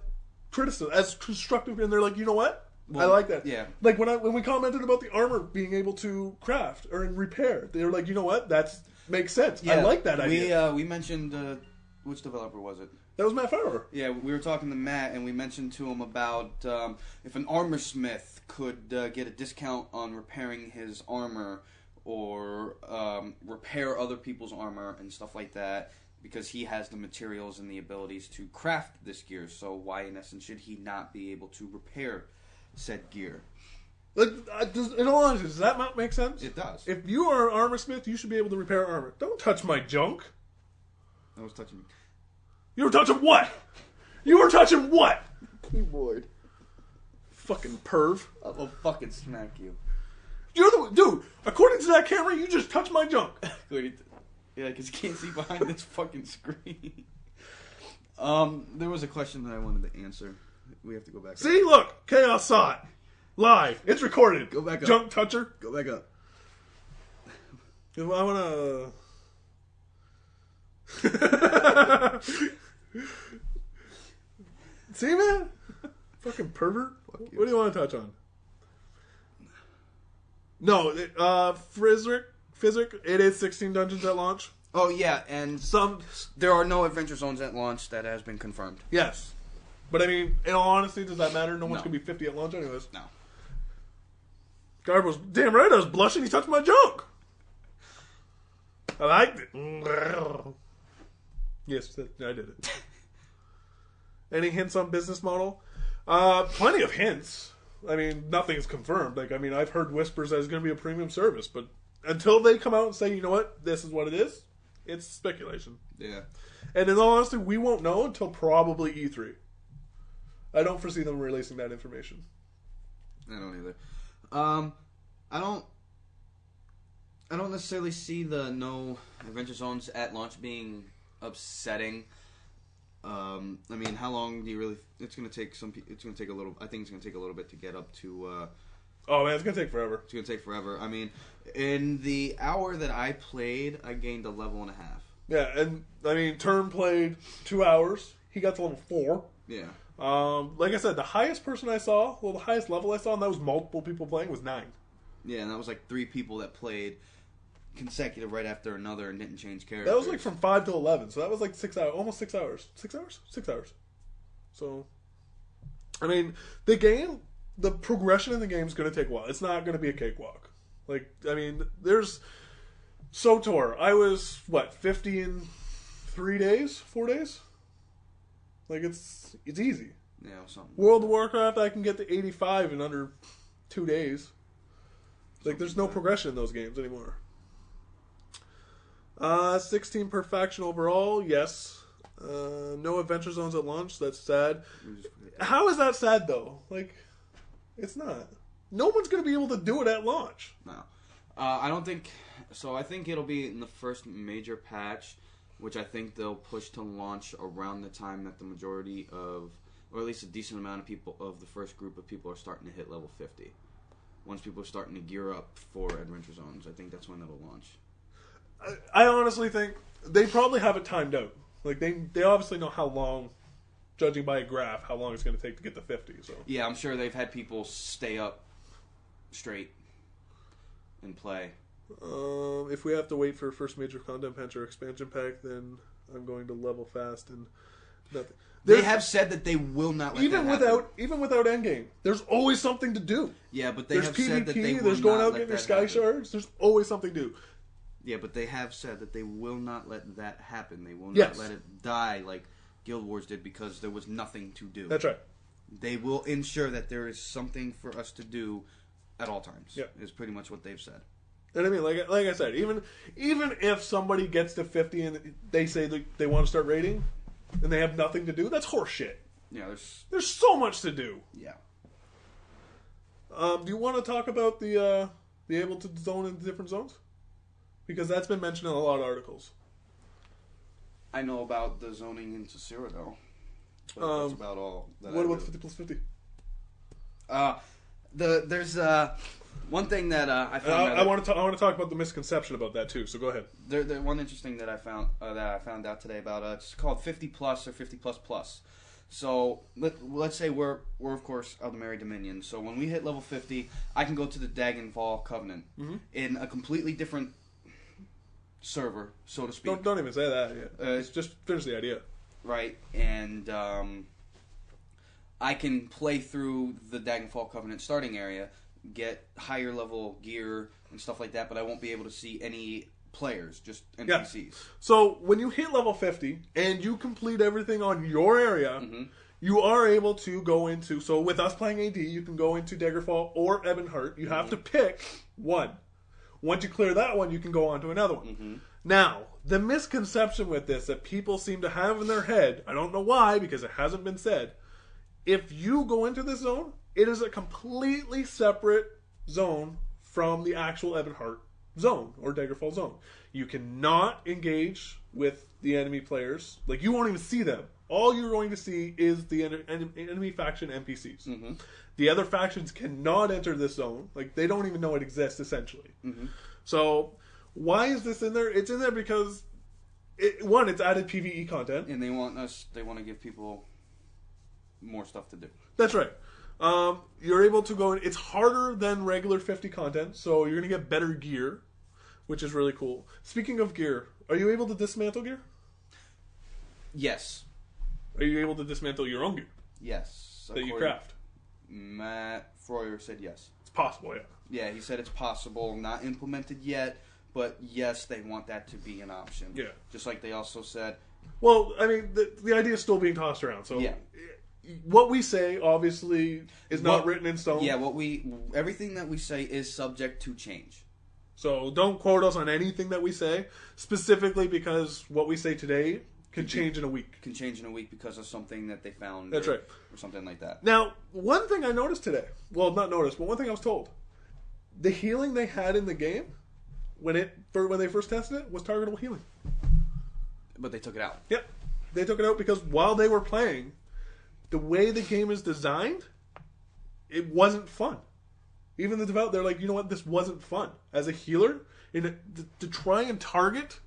criticism, as constructive, and they're like, you know what? Well, I like that. Yeah. Like when we commented about the armor being able to craft or repair, they were like, you know what? That makes sense. Yeah. I like that idea. We mentioned which developer was it? That was Matt Farrer. Yeah, we were talking to Matt, and we mentioned to him about if an armor smith could get a discount on repairing his armor or repair other people's armor and stuff like that, because he has the materials and the abilities to craft this gear. So why, in essence, should he not be able to repair said gear? Like, in all honesty, does that not make sense? It does. If you are an armor smith, you should be able to repair armor. Don't touch my junk. I was touching. You were touching what? You were touching what? Keyboard. Fucking perv. I will fucking smack you. You're the dude. According to that camera, you just touched my junk. Yeah, because you can't see behind this fucking screen. There was a question that I wanted to answer. We have to go back. See, look, Chaos saw it live. It's recorded. Go back up. Junk toucher. Go back up. I wanna. See, man, fucking pervert. What do you want to touch on? No, Physic. It is 16 dungeons at launch. Oh yeah, and there are no adventure zones at launch. That has been confirmed. Yes. But I mean, in all honesty, does that matter? No one's going to be 50 at launch anyways. No. Garb was, damn right I was blushing. He touched my junk. I liked it. Yes, I did it. Any hints on business model? Plenty of hints. I mean, nothing's confirmed. Like, I mean, I've heard whispers that it's going to be a premium service, but until they come out and say, you know what, this is what it is, it's speculation. Yeah. And in all honesty, we won't know until probably E3. I don't foresee them releasing that information. I don't either. I don't necessarily see the no adventure zones at launch being upsetting. I mean, how long do you really? It's going to take It's going to take a little. I think it's going to take a little bit to get up to. Oh man, it's going to take forever. It's going to take forever. I mean, in the hour that I played, I gained a level and a half. Yeah, and I mean, Turn played 2 hours. He got to level 4. Yeah. Like I said, the highest person I saw, well, the highest level I saw, and that was multiple people playing, was 9. Yeah, and that was like 3 people that played consecutive right after another and didn't change characters. That was like from 5 to 11, so that was like 6 hours, almost 6 hours. 6 hours? 6 hours. So, I mean, the progression in the game is going to take a while. It's not going to be a cakewalk. Like, I mean, there's SOTOR. I was 50 in 3 days, 4 days. Like it's easy. Yeah, something. World of Warcraft, I can get to 85 in under 2 days. Like, there's no progression in those games anymore. 16 per faction overall, yes. No adventure zones at launch, that's sad. How is that sad, though? Like, it's not. No one's going to be able to do it at launch. No. I don't think... So I think it'll be in the first major patch, which I think they'll push to launch around the time that the majority of... Or at least a decent amount of people, of the first group of people are starting to hit level 50. Once people are starting to gear up for adventure zones, I think that's when it'll launch. I honestly think they probably have it timed out. Like, they obviously know how long, judging by a graph, how long it's going to take to get to 50. So yeah, I'm sure they've had people stay up straight and play. If we have to wait for a first major content patch or expansion pack, then I'm going to level fast and nothing. They have said that they will not let even that happen. Even without endgame, there's always something to do. Yeah, but There's have PvP, said that they will there's going not out let getting your that sky happen. shards. There's always something to do. Yeah, but they have said that they will not let that happen. They will not Yes. let it die like Guild Wars did because there was nothing to do. That's right. They will ensure that there is something for us to do at all times. Yeah. Is pretty much what they've said. And I mean, like I said, even if somebody gets to 50 and they say they want to start raiding, and they have nothing to do, that's horseshit. Yeah, There's so much to do. yeah. Do you want to talk about the able to zone into different zones? Because that's been mentioned in a lot of articles. I know about the zoning into Cyrodiil. But that's about all. What about 50 plus 50? There's one thing that I found. I want to talk about the misconception about that too. So go ahead. There one interesting that I found out today about. It's called 50 plus or 50 plus plus. So let's say we're of course Aldemary Dominion. So when we hit level 50, I can go to the Dagonfall Covenant in a completely different server, so to speak. Don't even say that yet. It's just finish the idea. Right, and I can play through the Dagonfall Covenant starting area, get higher level gear and stuff like that, but I won't be able to see any players, just NPCs. Yeah. So when you hit level 50 and you complete everything on your area, you are able to go into... So with us playing AD, you can go into Daggerfall or Ebonheart. You have to pick one. Once you clear that one, you can go on to another one. Now, the misconception with this that people seem to have in their head, I don't know why, because it hasn't been said, if you go into this zone, it is a completely separate zone from the actual Ebonheart zone or Daggerfall zone. You cannot engage with the enemy players. Like, you won't even see them. All you're going to see is the enemy faction NPCs. The other factions cannot enter this zone. Like, they don't even know it exists, essentially. So, why is this in there? It's in there because, it's added PvE content. And they want to give people more stuff to do. That's right. You're able to go in. It's harder than regular 50 content, so you're going to get better gear, which is really cool. Speaking of gear, are you able to dismantle gear? Yes. Are you able to dismantle your own gear? Yes. That you craft? Matt Freuer said yes. It's possible, yeah. Yeah, he said it's possible. Not implemented yet, but yes, they want that to be an option. Yeah. Just like they also said... Well, I mean, the idea is still being tossed around, so... Yeah. What we say, obviously, is not written in stone. Yeah, everything that we say is subject to change. So don't quote us on anything that we say, specifically because what we say today can change in a week. Can change in a week because of something that they found. That's right. Or something like that. Now, one thing I noticed today, well, not noticed, but one thing I was told, the healing they had in the game, when they first tested it, was targetable healing. But they took it out. Yep. They took it out because while they were playing, the way the game is designed, it wasn't fun. Even the developer, they're like, you know what, this wasn't fun. As a healer, to try and target...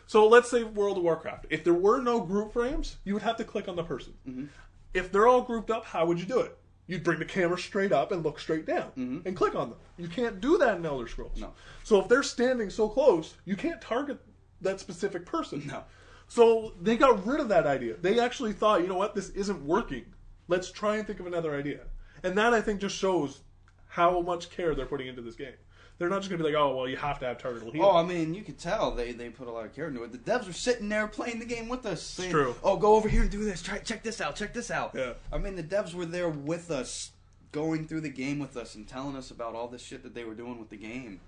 So let's say World of Warcraft. If there were no group frames, you would have to click on the person. If they're all grouped up, how would you do it? You'd bring the camera straight up and look straight down and click on them. You can't do that in Elder Scrolls. No. So if they're standing so close, you can't target that specific person. No. So they got rid of that idea. They actually thought, you know what, this isn't working. Let's try and think of another idea. And that, I think, just shows how much care they're putting into this game. They're not just going to be like, oh, well, you have to have targetable healing. Oh, I mean, you could tell they put a lot of care into it. The devs were sitting there playing the game with us, saying, true. oh, go over here and do this. Check this out. Yeah. I mean, the devs were there with us, going through the game with us and telling us about all this shit that they were doing with the game.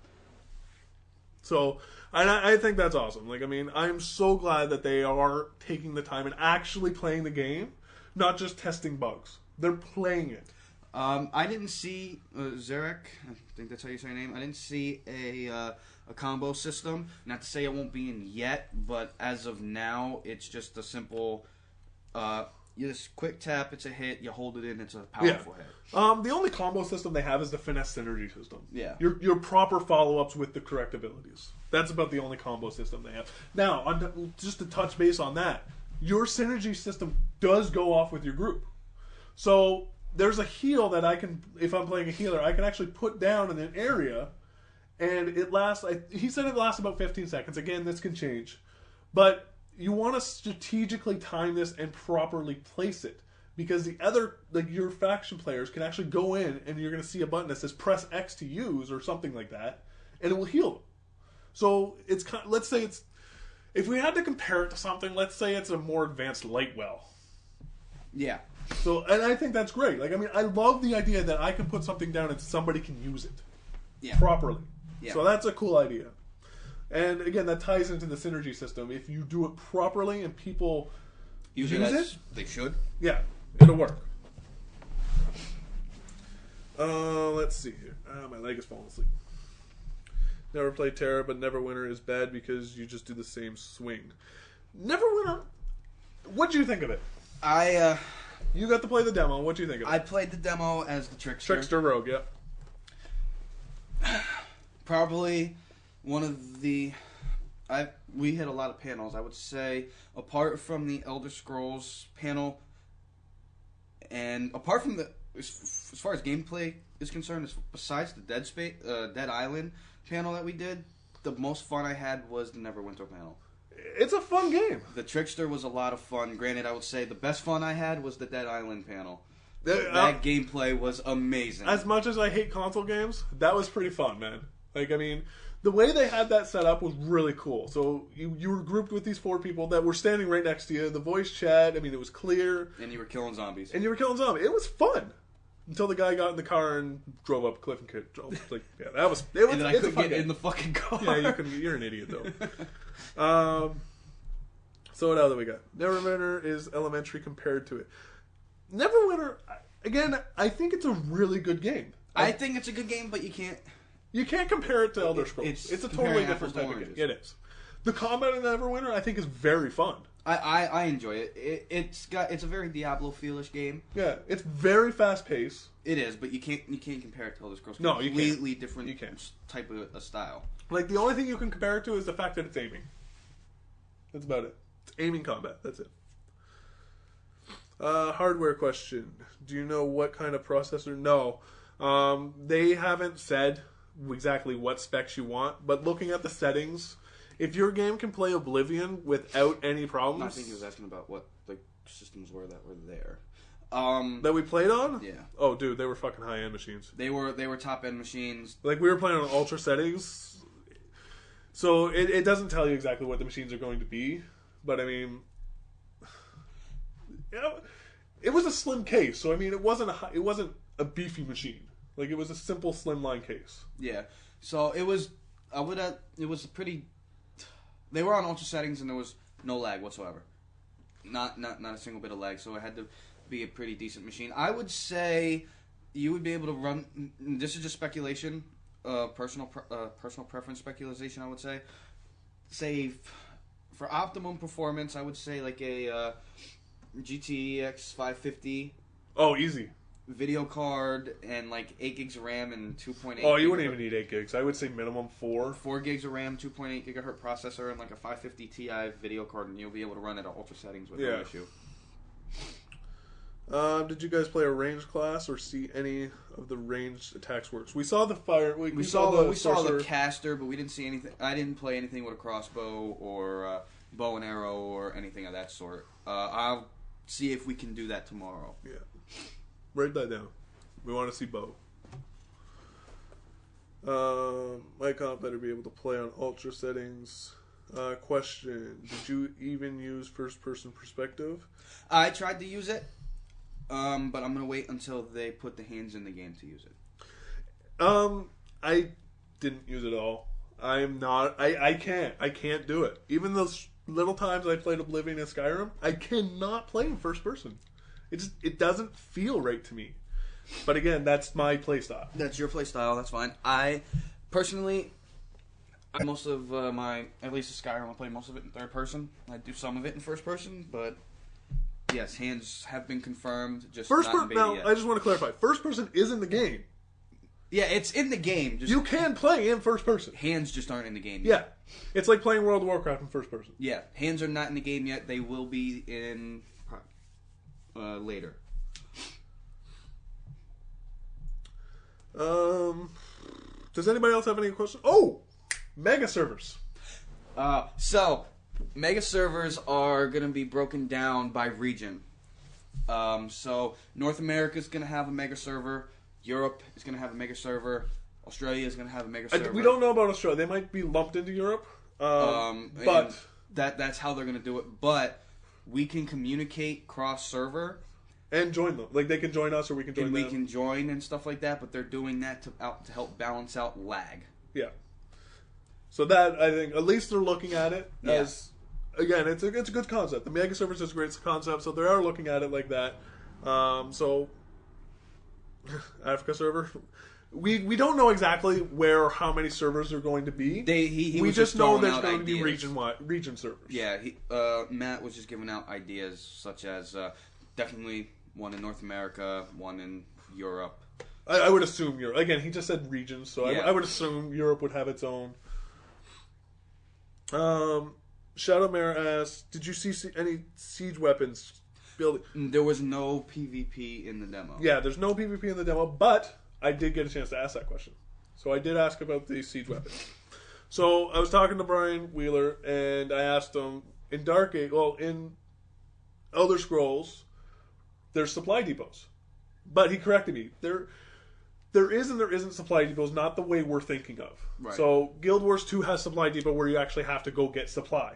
So, and I think that's awesome. Like, I mean, I'm so glad that they are taking the time and actually playing the game, not just testing bugs. They're playing it. I didn't see Zarek. I think that's how you say your name. I didn't see a combo system. Not to say it won't be in yet, but as of now, it's just a simple. You just quick tap, it's a hit. You hold it in, it's a powerful hit. The only combo system they have is the finesse synergy system. Yeah. Your proper follow-ups with the correct abilities. That's about the only combo system they have. Now, just to touch base on that, your synergy system does go off with your group. So there's a heal that I can, if I'm playing a healer, I can actually put down in an area, and it lasts. He said it lasts about 15 seconds. Again, this can change, but you want to strategically time this and properly place it, because the other, like your faction players, can actually go in and you're going to see a button that says press X to use or something like that, and it will heal them. So it's kind of, let's say it's, if we had to compare it to something, let's say it's a more advanced light well. Yeah. So, and I think that's great. Like, I mean, I love the idea that I can put something down and somebody can use it properly. Yeah. So that's a cool idea. And again, that ties into the synergy system. If you do it properly and people use it, they should. Yeah, it'll work. Let's see here. My leg is falling asleep. Never play Terra, but Neverwinter is bad because you just do the same swing. Neverwinter, what'd you think of it? You got to play the demo. What'd you think of it? I played the demo as the Trickster. Trickster Rogue, yeah. Probably one of the... we hit a lot of panels. I would say, apart from the Elder Scrolls panel, and apart from the... As far as gameplay is concerned, besides the Dead Island panel that we did, the most fun I had was the Neverwinter panel. It's a fun game. The Trickster was a lot of fun. Granted, I would say the best fun I had was the Dead Island panel. That gameplay was amazing. As much as I hate console games, that was pretty fun, man. Like, I mean, the way they had that set up was really cool. So you were grouped with these 4 people that were standing right next to you. The voice chat, I mean, it was clear. And you were killing zombies. It was fun. Until the guy got in the car and drove up a cliff and kicked. Like, yeah, that was. And then I couldn't get in the fucking car. Yeah, you couldn't. You're an idiot, though. So what else do we got? Neverwinter is elementary compared to it. Neverwinter, again, I think it's a really good game. I think it's a good game, but you can't compare it to Elder Scrolls. It's a totally different type of game. It is. The combat in Neverwinter, I think, is very fun. I enjoy it. It's a very Diablo feelish game. Yeah, it's very fast paced. It is, but you can't compare it to Elder Scrolls. No, you can't. Completely different type of a style. Like, the only thing you can compare it to is the fact that it's aiming. That's about it. It's aiming combat. That's it. Hardware question. Do you know what kind of processor? No. They haven't said exactly what specs you want, but looking at the settings, if your game can play Oblivion without any problems... I think he was asking about what the systems were that were there. That we played on? Yeah. Oh, dude, they were fucking high-end machines. They were top-end machines. Like, we were playing on ultra settings, so it doesn't tell you exactly what the machines are going to be, but I mean... it was a slim case, so I mean, it wasn't a beefy machine. Like, it was a simple slimline case. Yeah. So it was pretty... They were on ultra settings and there was no lag whatsoever. Not a single bit of lag, so it had to be a pretty decent machine. I would say you would be able to run... This is just speculation, personal preference speculation, I would say. Say, for optimum performance, I would say like a GTX 550. Oh, easy. Video card and like 8 gigs of RAM and 2.8. Oh, you wouldn't even need 8 gigs. I would say minimum 4. 4 gigs of RAM, 2.8 gigahertz processor, and like a 550 Ti video card, and you'll be able to run it at ultra settings with no issue. Did you guys play a ranged class or see any of the ranged attacks works? We saw the fire. We saw the caster, but we didn't see anything. I didn't play anything with a crossbow or bow and arrow or anything of that sort. I'll see if we can do that tomorrow. Yeah. Write that down. We want to see Bo. My comp better be able to play on ultra settings. Question: did you even use first-person perspective? I tried to use it, but I'm gonna wait until they put the hands in the game to use it. I didn't use it at all. I'm not. I can't do it. Even those little times I played Oblivion and Skyrim, I cannot play in first person. It doesn't feel right to me. But again, that's my playstyle. That's your playstyle. That's fine. I personally, most of my, at least the Skyrim, I play most of it in third person. I do some of it in first person, but yes, hands have been confirmed. Just first not in person. beta Now, yet. I just want to clarify: first person is in the game. Yeah, it's in the game. Just You can play in first person. hands just aren't in the game Yeah, yet. it's like playing World of Warcraft in first person. Yeah, hands are not in the game yet. They will be in later. Does anybody else have any questions? Oh, mega servers. So, mega servers are going to be broken down by region. So, North America is going to have a mega server. Europe is going to have a mega server. Australia is going to have a mega server. We don't know about Australia. They might be lumped into Europe. But that's how they're going to do it. But we can communicate cross-server. And join them. Like, they can join us or we can join And them. we can join and stuff like that. But they're doing that to help balance out lag. Yeah. So that, I think, at least they're looking at it as... Again, it's a good concept. The mega servers is a great concept, so they are looking at it like that. So... Africa server. We don't know exactly where or how many servers are going to be. We just know there's out going ideas. to be region servers. Yeah, Matt was just giving out ideas such as definitely one in North America, one in Europe. I would assume Europe. Again, he just said regions, so Yeah. I would assume Europe would have its own. Shadowmare asks, did you see any siege weapons building? There was no PvP in the demo. Yeah, there's no PvP in the demo, but I did get a chance to ask that question. So I did ask about the siege weapons. So I was talking to Brian Wheeler, and I asked him, in in Elder Scrolls, there's supply depots. But he corrected me. There is and there isn't supply depots, not the way we're thinking of. Right. So Guild Wars 2 has supply depot where you actually have to go get supply.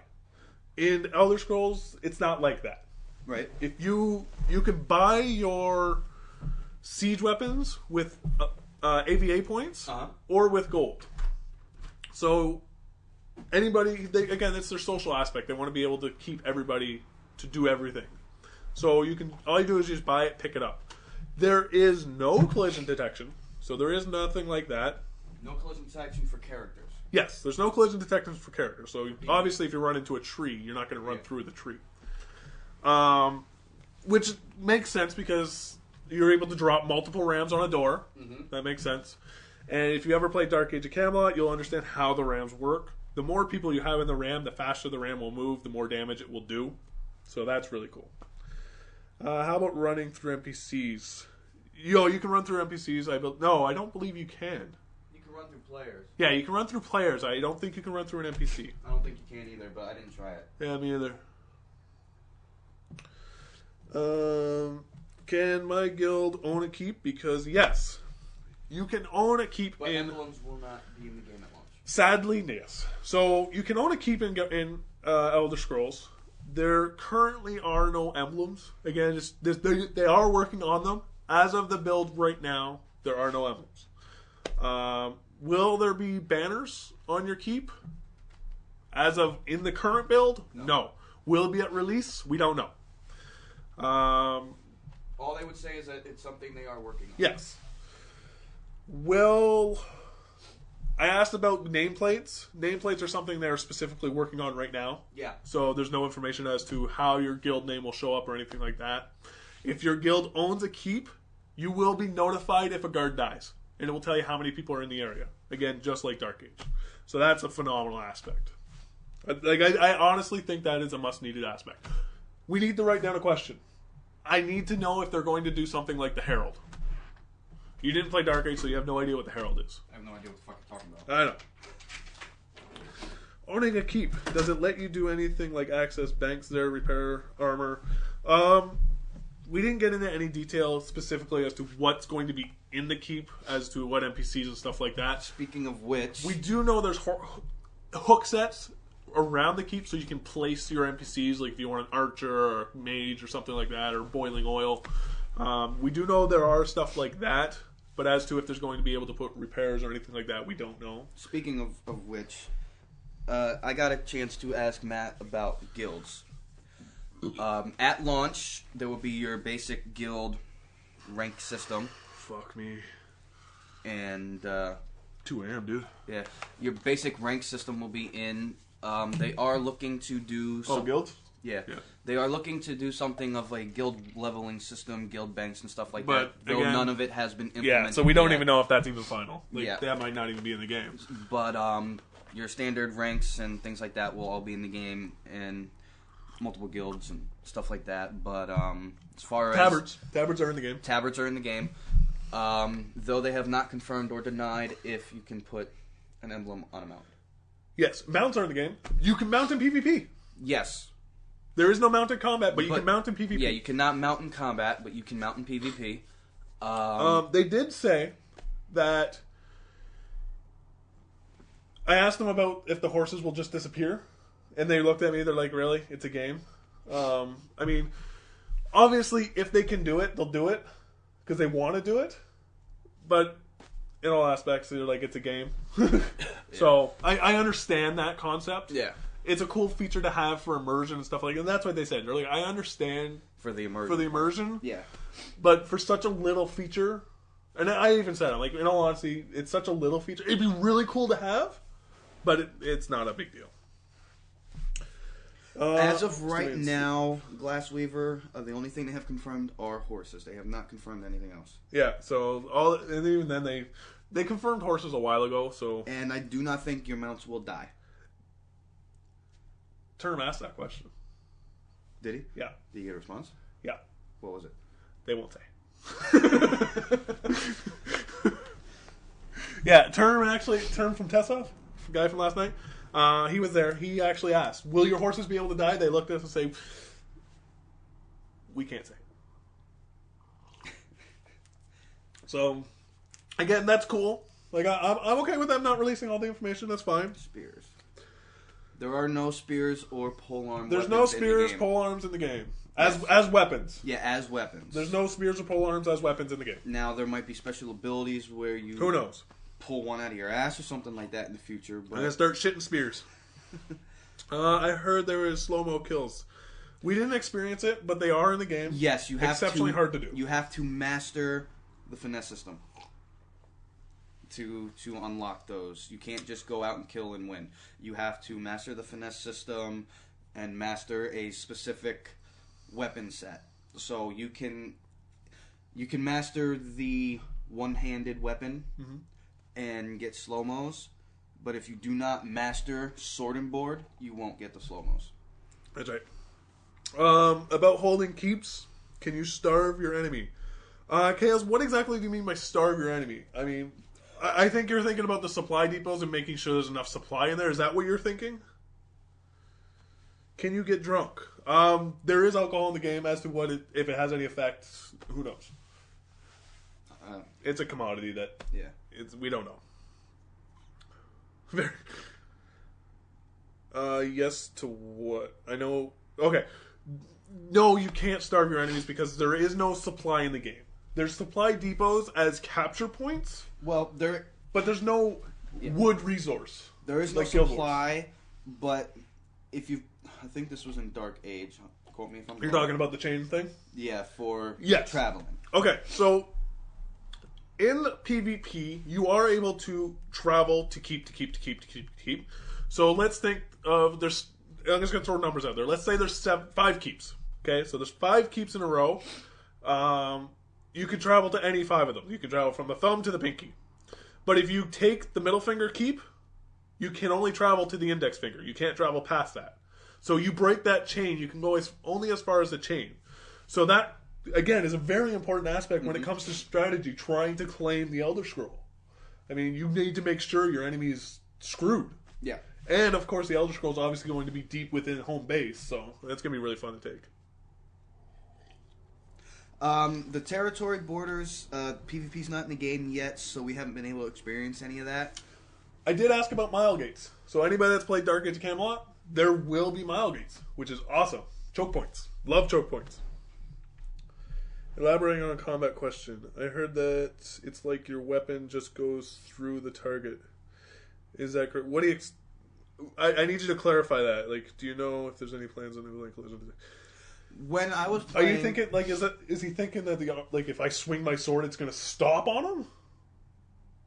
In Elder Scrolls, it's not like that. Right. If you can buy your siege weapons with AVA points or with gold. So anybody, again, it's their social aspect. They want to be able to keep everybody to do everything. So all you do is just buy it, pick it up. There is no collision detection, so there is nothing like that. No collision detection for characters. Yes, there's no collision detection for characters. So obviously, if you run into a tree, you're not going to run through the tree. Which makes sense because you're able to drop multiple rams on a door. Mm-hmm. That makes sense. And if you ever play Dark Age of Camelot, you'll understand how the rams work. The more people you have in the ram, the faster the ram will move, the more damage it will do. So that's really cool. How about running through NPCs? You can run through NPCs. No, I don't believe you can. You can run through players. Yeah, you can run through players. I don't think you can run through an NPC. I don't think you can either, but I didn't try it. Yeah, me either. Can my guild own a keep? Because yes, you can own a keep. But emblems will not be in the game at launch. Sadly, yes. So you can own a keep in Elder Scrolls. There currently are no emblems. Again, they are working on them. As of the build right now, there are no emblems. Will there be banners on your keep? As of in the current build, no. Will it be at release? We don't know. All they would say is that it's something they are working on. Yes. I asked about nameplates. Nameplates are something they're specifically working on right now. Yeah. So there's no information as to how your guild name will show up or anything like that. If your guild owns a keep, you will be notified if a guard dies. And it will tell you how many people are in the area. Again, just like Dark Age. So that's a phenomenal aspect. I honestly think that is a must-needed aspect. We need to write down a question. I need to know if they're going to do something like the Herald. You didn't play Dark Age, so you have no idea what the Herald is. I have no idea what the fuck you're talking about. I know. Owning a keep, does it let you do anything like access banks there, repair armor? we didn't get into any detail specifically as to what's going to be in the keep, as to what NPCs and stuff like that. Speaking of which, We do know there's hook sets around the keep, so you can place your NPCs, like if you want an archer or a mage or something like that, or boiling oil. We do know there are stuff like that, but as to if there's going to be able to put repairs or anything like that, we don't know. speaking of which, I got a chance to ask Matt about guilds. At launch, there will be your basic guild rank system, Fuck me. and 2 a.m., dude. yeah, your basic rank system will be in. They are looking to do some, guilds? yeah. They are looking to do something of a guild leveling system, guild banks, and stuff like But, that. Though again, none of it has been implemented. Yeah, so we don't yet. even know if that's even final. Like, Yeah. that might not even be in the game. But your standard ranks and things like that will all be in the game, and multiple guilds and stuff like that. But as far as Tabards are in the game. tabards are in the game, though they have not confirmed or denied if you can put an emblem on a mount. Yes, mounts are in the game. You can mount in PvP. Yes. There is no mount in combat, but you can mount in PvP. Yeah, you cannot mount in combat, but you can mount in PvP. They did say that. I asked them about if the horses will just disappear, and they looked at me. They're like, "Really? It's a game." I mean, obviously, if they can do it, they'll do it because they want to do it. But in all aspects, they're like, "It's a game." So I understand that concept. Yeah. It's a cool feature to have for immersion and stuff like that. And that's what they said. They're like, I understand For the immersion. for the immersion, Yeah. but for such a little feature, and I even said, I'm like, in all honesty, it's such a little feature. It'd be really cool to have, but it's not a big deal. As of right now, Glassweaver, the only thing they have confirmed are horses. They have not confirmed anything else. Yeah, so and even then they confirmed horses a while ago. So And I do not think your mounts will die. Term asked that question. Did he? Yeah, Did you get a response? yeah, What was it? they won't say. Yeah, Term from Tessa, guy from last night. He was there. He actually asked, "Will your horses be able to die?" They looked at us and say, "We can't say." So, again, that's cool. Like I'm okay with them not releasing all the information. That's fine. Spears. There are no spears or polearm. There's no spears, polearms in the game as weapons. Yeah, as weapons. There's no spears or polearms as weapons in the game. Now there might be special abilities where you Who knows? pull one out of your ass or something like that in the future. But I'm gonna start shitting spears. I heard there was slow-mo kills. We didn't experience it, but they are in the game. yes, you have Exceptionally hard to do. You have to master the finesse system to unlock those. You can't just go out and kill and win. You have to master the finesse system and master a specific weapon set. So you can master the one-handed weapon and get slow-mos, but if you do not master sword and board, you won't get the slow-mos. That's right. About holding keeps, can you starve your enemy? Chaos, what exactly do you mean by starve your enemy? I mean, I think you're thinking about the supply depots and making sure there's enough supply in there. Is that what you're thinking? Can you get drunk? There is alcohol in the game. As to if it has any effect, who knows? It's a commodity that we don't know. Very. Yes to what? I know. Okay. No, you can't starve your enemies because there is no supply in the game. There's supply depots as capture points. Well, But there's no wood resource. there is no like Guild Wars. supply, but if you, I think this was in Dark Age. Quote me if I'm wrong. You're talking about the chain thing? Yeah, for Yes. traveling. Okay, so in PvP, you are able to travel to keep. So let's think of I'm just gonna throw numbers out there. Let's say there's 5 keeps. Okay, so there's 5 keeps in a row. You can travel to any 5 of them. You can travel from the thumb to the pinky. But if you take the middle finger keep, you can only travel to the index finger. You can't travel past that. So you break that chain. You can go only as far as the chain. So that, again, is a very important aspect when it comes to strategy, trying to claim the Elder Scroll. I mean, you need to make sure your enemy is screwed. Yeah. And, of course, the Elder Scroll is obviously going to be deep within home base, so that's going to be really fun to take. The territory borders, PvP's not in the game yet, so we haven't been able to experience any of that. I did ask about mile gates. So anybody that's played Dark Age of Camelot, there will be mile gates, which is awesome. Choke points. Love choke points. Elaborating on a combat question. I heard that it's like your weapon just goes through the target. Is that correct? What do you... I need you to clarify that. Like, do you know if there's any plans on like When I was playing... Are you thinking, like, is he thinking that, like, if I swing my sword, it's going to stop on him?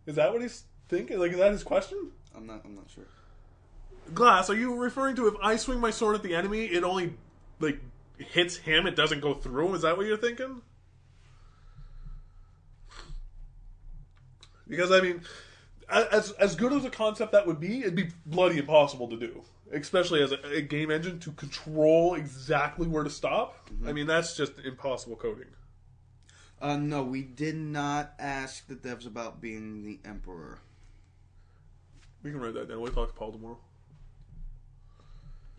Is that what he's thinking? Like, is that his question? I'm not sure. Glass, are you referring to if I swing my sword at the enemy, it only, like, hits him, it doesn't go through him? Is that what you're thinking? Because, I mean, as good as a concept that would be, it'd be bloody impossible to do. Especially as a game engine to control exactly where to stop. Mm-hmm. I mean, that's just impossible coding. No, we did not ask the devs about being the Emperor. We can write that down. We'll talk to Paul tomorrow.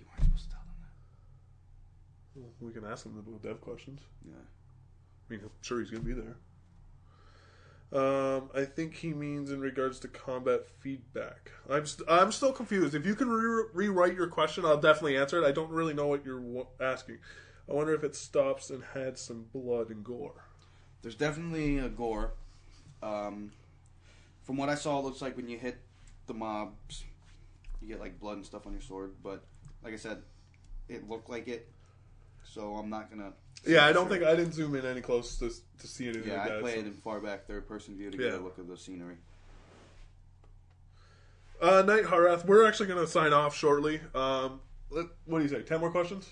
You weren't supposed to tell them that. Well, we can ask him about dev questions. Yeah. I mean, I'm sure he's going to be there. I think he means in regards to combat feedback. I'm still confused. If you can rewrite your question, I'll definitely answer it. I don't really know what you're asking. I wonder if it stops and had some blood and gore. There's definitely a gore. From what I saw, it looks like when you hit the mobs, you get like blood and stuff on your sword. But like I said, it looked like it, so I'm not gonna. Yeah, I didn't zoom in any close to see anything like that. Yeah, I played in far back third-person view to get a look at the scenery. Night Harath, we're actually going to sign off shortly. What do you say, 10 more questions?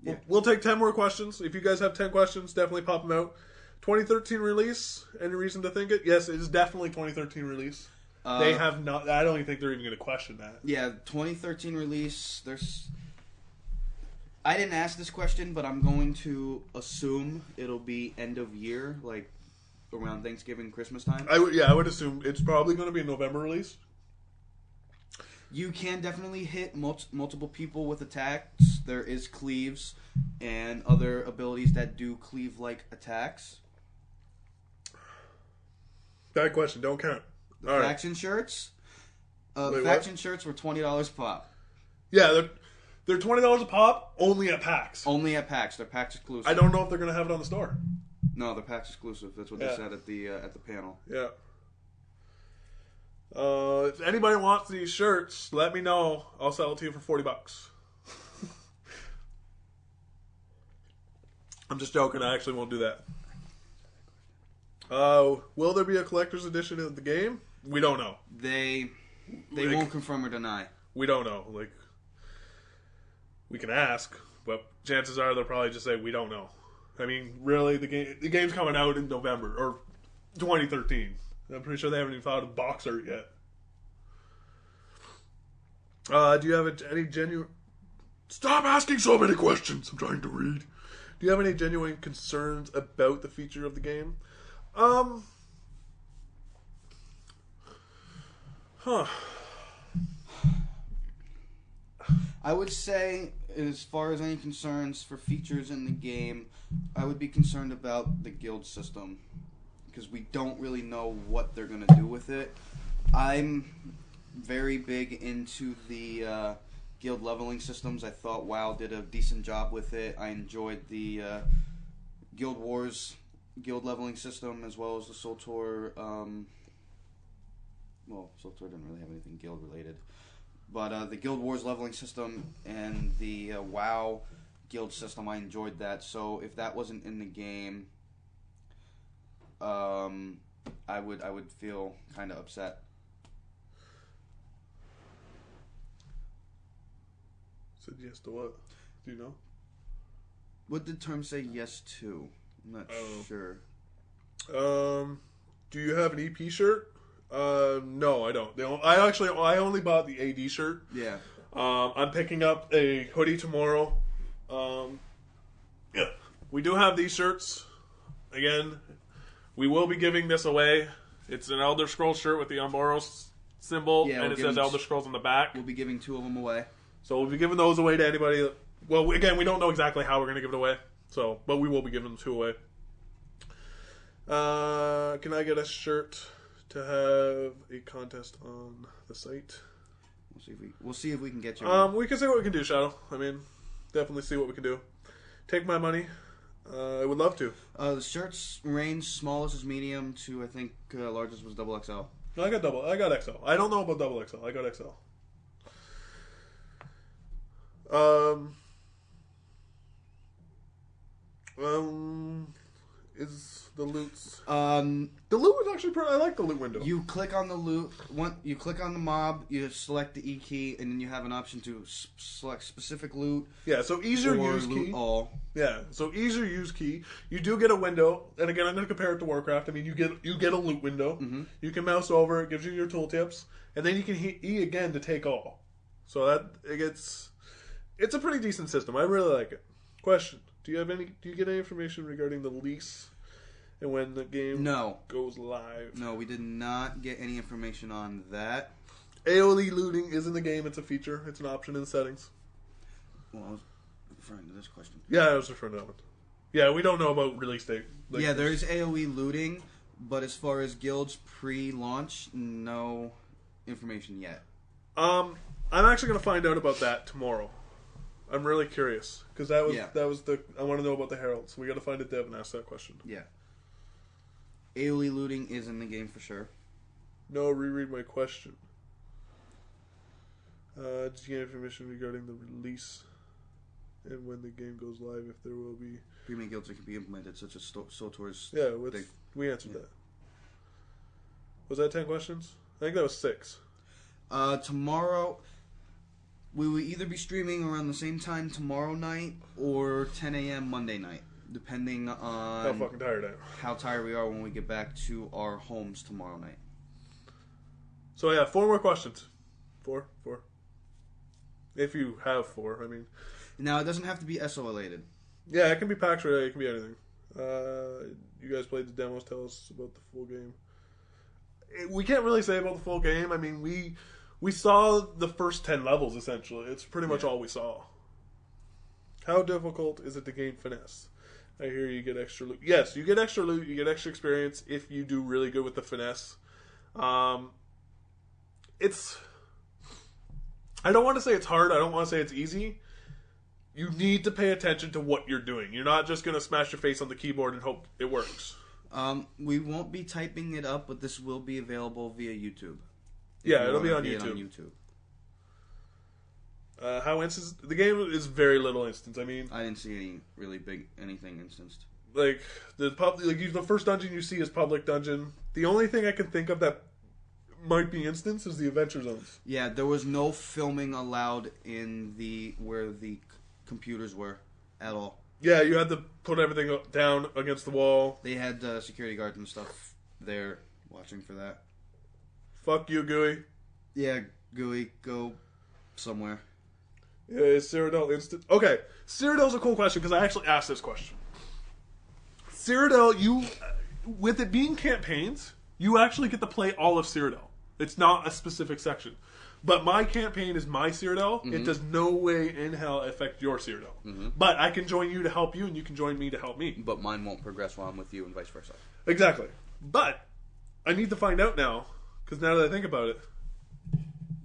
Yeah. We'll take 10 more questions. If you guys have 10 questions, definitely pop them out. 2013 release, any reason to think it? Yes, it is definitely 2013 release. They have not, I don't even think they're even going to question that. Yeah, 2013 release, I didn't ask this question, but I'm going to assume it'll be end of year, like around Thanksgiving, Christmas time. I would assume it's probably going to be a November release. You can definitely hit multiple people with attacks. There is cleaves and other abilities that do cleave-like attacks. Bad question. Don't count. All right. Faction shirts. Faction shirts were $20 pop. Yeah, they're $20 a pop, only at PAX. Only at PAX. They're PAX exclusive. I don't know if they're going to have it on the store. No, they're PAX exclusive. That's what they said at the panel. Yeah. If anybody wants these shirts, let me know. I'll sell it to you for $40. I'm just joking. I actually won't do that. Will there be a collector's edition of the game? We don't know. They won't confirm or deny. We don't know. Like, we can ask, but chances are they'll probably just say we don't know. I mean, really, the game's coming out in November or 2013. I'm pretty sure they haven't even thought of box art yet. Do you have any genuine... Stop asking so many questions! I'm trying to read. Do you have any genuine concerns about the feature of the game? I would say, as far as any concerns for features in the game, I would be concerned about the guild system. Because we don't really know what they're going to do with it. I'm very big into the guild leveling systems. I thought WoW did a decent job with it. I enjoyed the Guild Wars guild leveling system, as well as the SOLTOR. SOLTOR didn't really have anything guild related. But the Guild Wars leveling system and the WoW guild system, I enjoyed that. So if that wasn't in the game... I would feel kind of upset. Said yes to what? Do you know? What did Term say yes to? I'm not sure. Do you have an EP shirt? No, I don't. I only bought the AD shirt. Yeah. I'm picking up a hoodie tomorrow. Yeah. We do have these shirts. Again, we will be giving this away. It's an Elder Scrolls shirt with the Ouroboros symbol, and it says Elder Scrolls on the back. We'll be giving 2 of them away. So we'll be giving those away to anybody. Well, again, we don't know exactly how we're going to give it away. So, but we will be giving 2 away. Can I get a shirt to have a contest on the site? We'll see if we can get you. We can see what we can do, Shadow. I mean, definitely see what we can do. Take my money. I would love to. The shirts range smallest is medium to I think largest was double XL. No, I got XL. I don't know about double XL. I got XL. Is the loot's the loot was actually pretty. I like the loot window. You click on the loot. You click on the mob. You select the E key, and then you have an option to select specific loot. Yeah, so easier or use loot key. All. Yeah, so easier use key. You do get a window, and again, I'm going to compare it to Warcraft. I mean, you get a loot window. Mm-hmm. You can mouse over. It gives you your tooltips, and then you can hit E again to take all. So that it's a pretty decent system. I really like it. Question: Do you get any information regarding the lease and when the game goes live? No, we did not get any information on that. AOE looting is in the game. It's a feature. It's an option in the settings. Well, I was referring to this question. Yeah, I was referring to that one. Yeah, we don't know about release date. Yeah, there's AOE looting, but as far as guilds pre-launch, no information yet. I'm actually going to find out about that tomorrow. I'm really curious because that was I want to know about the heralds. We got to find a dev and ask that question. Yeah. AOE looting is in the game for sure. No, reread my question. Did you get information regarding the release and when the game goes live? If there will be premium guilds that can be implemented, such as SOTOR's. Yeah, we answered that. Was that 10 questions? I think that was 6. Tomorrow, we will either be streaming around the same time tomorrow night or 10 a.m. Monday night, depending on how fucking tired I am. How tired we are when we get back to our homes tomorrow night. So yeah, 4 more questions. 4. If you have 4, I mean. Now it doesn't have to be SO related. Yeah, it can be PAX related. It can be anything. You guys played the demos. Tell us about the full game. We can't really say about the full game. I mean, we saw the first 10 levels, essentially. It's pretty much all we saw. How difficult is it to gain finesse? I hear you get extra loot. Yes, you get extra loot. You get extra experience if you do really good with the finesse. I don't want to say it's hard. I don't want to say it's easy. You need to pay attention to what you're doing. You're not just going to smash your face on the keyboard and hope it works. We won't be typing it up, but this will be available via YouTube. Yeah, it'll be on YouTube. How instance? The game is very little instance. I mean, I didn't see any really big anything instanced. Like the first dungeon you see is public dungeon. The only thing I can think of that might be instance is the adventure zones. Yeah, there was no filming allowed in where the computers were at all. Yeah, you had to put everything down against the wall. They had security guards and stuff there watching for that. Fuck you, Gooey. Yeah, Gooey, go somewhere. Yeah, is Cyrodiil instant? Okay, Cyrodiil's a cool question because I actually asked this question. Cyrodiil, with it being campaigns, you actually get to play all of Cyrodiil. It's not a specific section. But my campaign is my Cyrodiil. Mm-hmm. It does no way in hell affect your Cyrodiil. Mm-hmm. But I can join you to help you, and you can join me to help me. But mine won't progress while I'm with you, and vice versa. Exactly. But I need to find out now, because now that I think about it,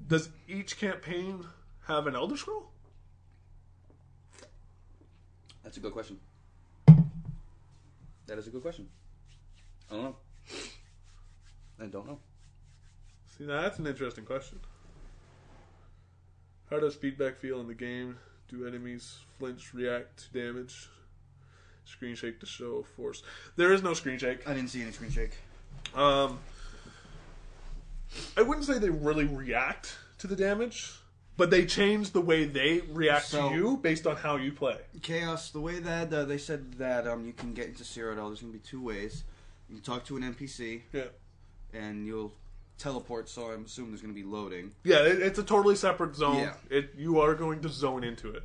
does each campaign have an Elder Scroll? That's a good question. That is a good question. I don't know. I don't know. See, now that's an interesting question. How does feedback feel in the game? Do enemies flinch, react to damage? Screen shake to show force. There is no screen shake. I didn't see any screen shake. I wouldn't say they really react to the damage, but they change the way they react to you based on how you play. Chaos, the way that they said that you can get into Cyrodiil, there's going to be 2 ways. You can talk to an NPC, and you'll teleport, so I'm assuming there's going to be loading. Yeah, it's a totally separate zone. Yeah. You are going to zone into it.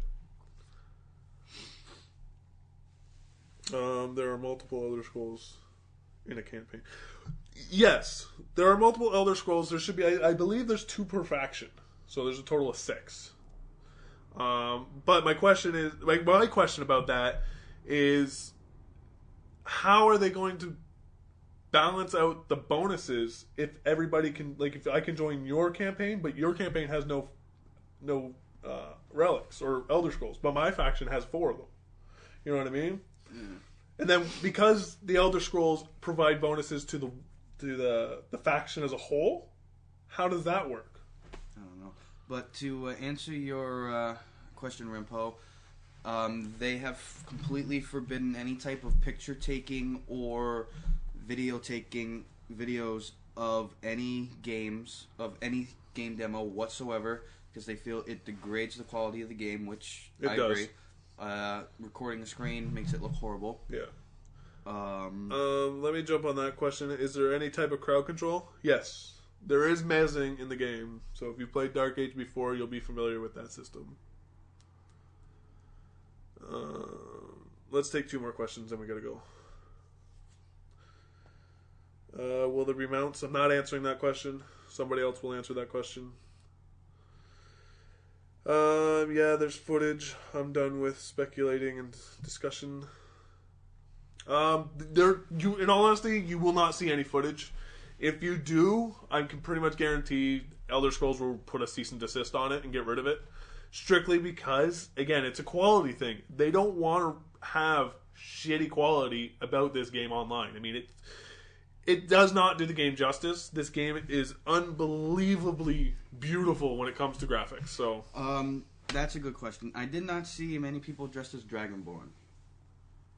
There are multiple Elder Scrolls in a campaign. Yes, there are multiple Elder Scrolls. There should be, I believe there's 2 per faction. So there's a total of 6. But my question about that is how are they going to balance out the bonuses if everybody can, like, if I can join your campaign, but your campaign has no relics or Elder Scrolls, but my faction has 4 of them. You know what I mean? Mm. And then because the Elder Scrolls provide bonuses to the faction as a whole, how does that work? I don't know. But to answer your question, Rimpo, they have completely forbidden any type of picture taking or videos of any games, of any game demo whatsoever, because they feel it degrades the quality of the game, which I agree. Recording a screen makes it look horrible. Yeah. Let me jump on that question. Is there any type of crowd control? Yes. There is mezzing in the game, so if you've played Dark Age before, you'll be familiar with that system. Let's take 2 more questions, then we gotta go. Will there be mounts? I'm not answering that question. Somebody else will answer that question. Yeah, there's footage. I'm done with speculating and discussion. In all honesty, you will not see any footage. If you do, I can pretty much guarantee Elder Scrolls will put a cease and desist on it and get rid of it. Strictly because, again, it's a quality thing. They don't want to have shitty quality about this game online. I mean, it does not do the game justice. This game is unbelievably beautiful when it comes to graphics. So, that's a good question. I did not see many people dressed as Dragonborn.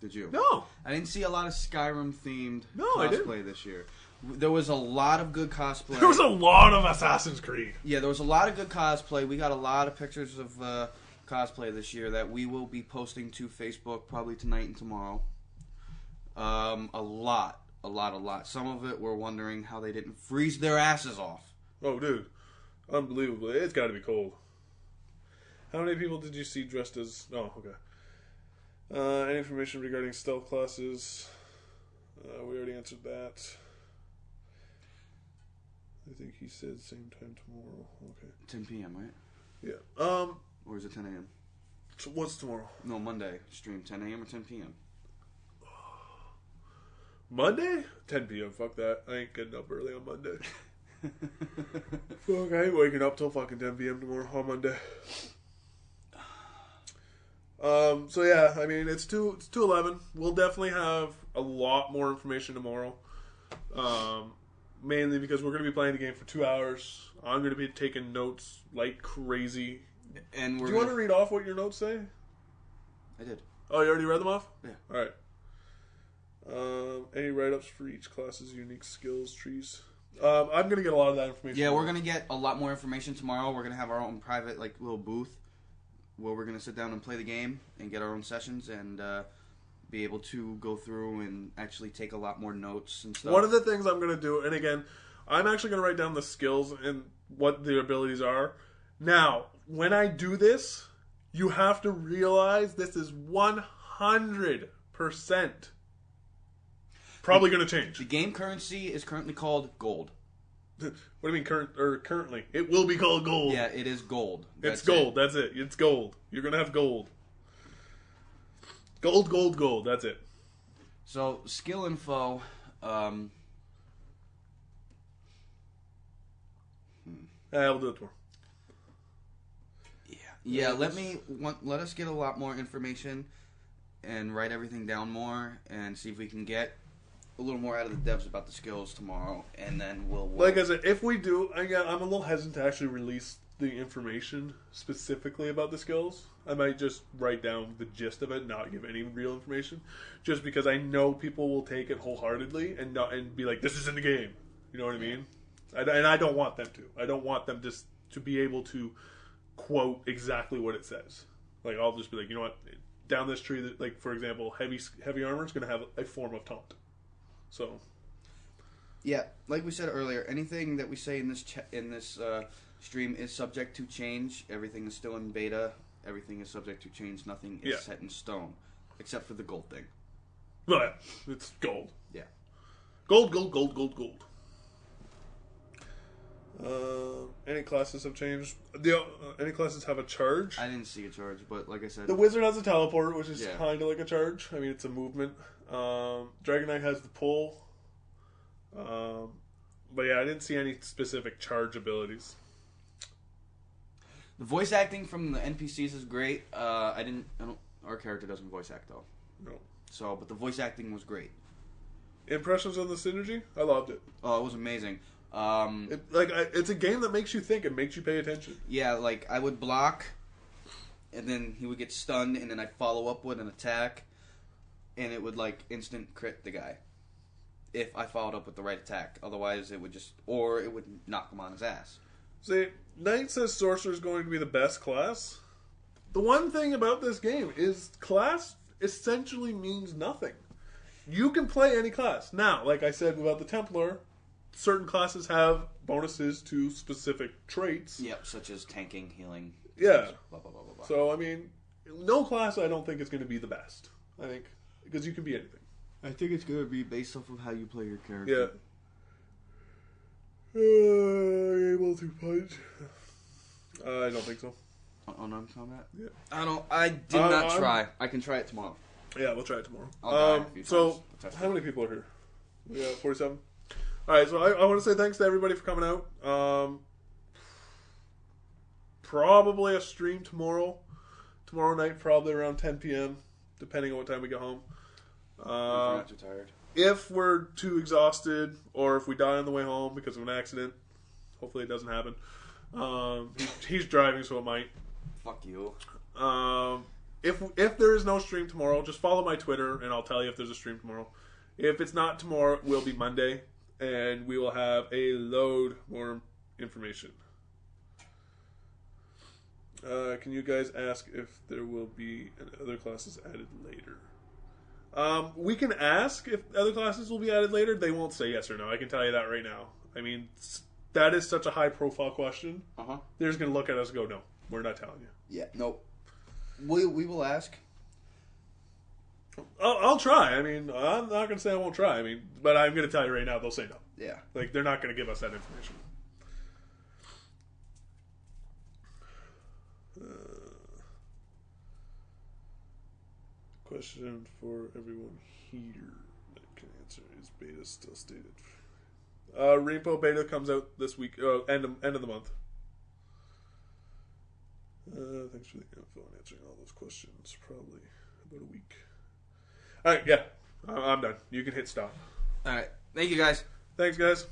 Did you? No. I didn't see a lot of Skyrim-themed I cosplay this year. There was a lot of good cosplay. There was a lot of Assassin's Creed. Yeah, there was a lot of good cosplay. We got a lot of pictures of cosplay this year that we will be posting to Facebook probably tonight and tomorrow. A lot. Some of it we're wondering how they didn't freeze their asses off. Oh, dude. Unbelievable. It's got to be cold. How many people did you see dressed as... Oh, okay. Any information regarding stealth classes? We already answered that. I think he said same time tomorrow. Okay. 10 p.m., right? Yeah. Or is it 10 a.m.? So what's tomorrow? No, Monday. Stream 10 a.m. or 10 p.m.? Monday? 10 p.m. Fuck that. I ain't getting up early on Monday. Fuck, I ain't waking up till fucking 10 p.m. tomorrow on Monday. So yeah, I mean, it's 2:11. We'll definitely have a lot more information tomorrow. Mainly because we're going to be playing the game for 2 hours. I'm going to be taking notes like crazy. And Do you want to read off what your notes say? I did. Oh, you already read them off? Yeah. Alright. Any write-ups for each class's unique skills trees? I'm going to get a lot of that information. Yeah, we're going to get a lot more information tomorrow. We're going to have our own private little booth where we're going to sit down and play the game and get our own sessions and be able to go through and actually take a lot more notes and stuff. One of the things I'm going to do, and again, I'm actually going to write down the skills and what the abilities are. Now, when I do this, you have to realize this is 100% probably going to change. The game currency is currently called gold. What do you mean currently? It will be called gold. Yeah, it is gold. It's gold. That's it. It's gold. You're going to have gold. Gold. That's it. So, skill info. Yeah, we'll do it tomorrow. Yeah. Let us get a lot more information and write everything down more and see if we can get a little more out of the devs about the skills tomorrow, and then we'll like I said, if we do, again, I'm a little hesitant to actually release the information specifically about the skills. I might just write down the gist of it, not give any real information, just because I know people will take it wholeheartedly and be like, "This is in the game." You know what I mean? And I don't want them to. I don't want them just to be able to quote exactly what it says. Like, I'll just be like, you know what? Down this tree, that, like, for example, heavy armor is going to have a form of taunt. So, yeah, like we said earlier, anything that we say in this stream is subject to change. Everything is still in beta. Everything is subject to change. Nothing is set in stone, except for the gold thing. Well, yeah, it's gold. Yeah, gold. Any classes have changed? Any classes have a charge? I didn't see a charge, but like I said, The wizard has a teleport, which is Yeah. kind of like a charge. I mean, it's a movement. Dragon Knight has the pull. But yeah, I didn't see any specific charge abilities. the voice acting from the NPCs is great. Our character doesn't voice act though. No. So, but the voice acting was great. Impressions on the synergy? I loved it. Oh, it was amazing. It's a game that makes you think. It makes you pay attention. Yeah, like I would block, and then he would get stunned, and then I'd follow up with an attack, and it would like instant crit the guy. If I followed up with the right attack, otherwise it would it would knock him on his ass. See, Knight says Sorcerer is going to be the best class. The one thing about this game is class essentially means nothing. You can play any class. Now, like I said about the Templar, certain classes have bonuses to specific traits. Yep, such as tanking, healing. Yeah. Blah, blah, blah, blah, blah. So, I mean, no class I don't think is going to be the best. I think, because you can be anything. I think it's going to be based off of how you play your character. Yeah. Able to punch? I don't think so. Unarmed combat? Yeah. I did not try. I can try it tomorrow. Yeah, we'll try it tomorrow. I'll die a few so, times. Test how it. many people are here? We got 47. Alright, so I want to say thanks to everybody for coming out. Probably a stream tomorrow. Tomorrow night, probably around 10 p.m., depending on what time we get home. If you're not too tired. If we're too exhausted, or if we die on the way home because of an accident, hopefully it doesn't happen. He's driving, so it might. Fuck you. If there is no stream tomorrow, just follow my Twitter, and I'll tell you if there's a stream tomorrow. If it's not tomorrow, it will be Monday, and we will have a load more information. Can you guys ask if there will be other classes added later? We can ask if other classes will be added later. They won't say yes or no. I can tell you that right now. I mean, that is such a high-profile question. Uh-huh. They're just going to look at us and go, no, we're not telling you. Yeah, nope. We will ask. I'll try. I mean, I'm not going to say I won't try. I mean, but I'm going to tell you right now, they'll say no. Yeah. Like, they're not going to give us that information. Question for everyone here that can answer: is beta still stated? Repo beta comes out this week, end of the month. Thanks for the info and answering all those questions. Probably about a week. All right, yeah, I'm done. You can hit stop. All right. Thank you, guys. Thanks, guys.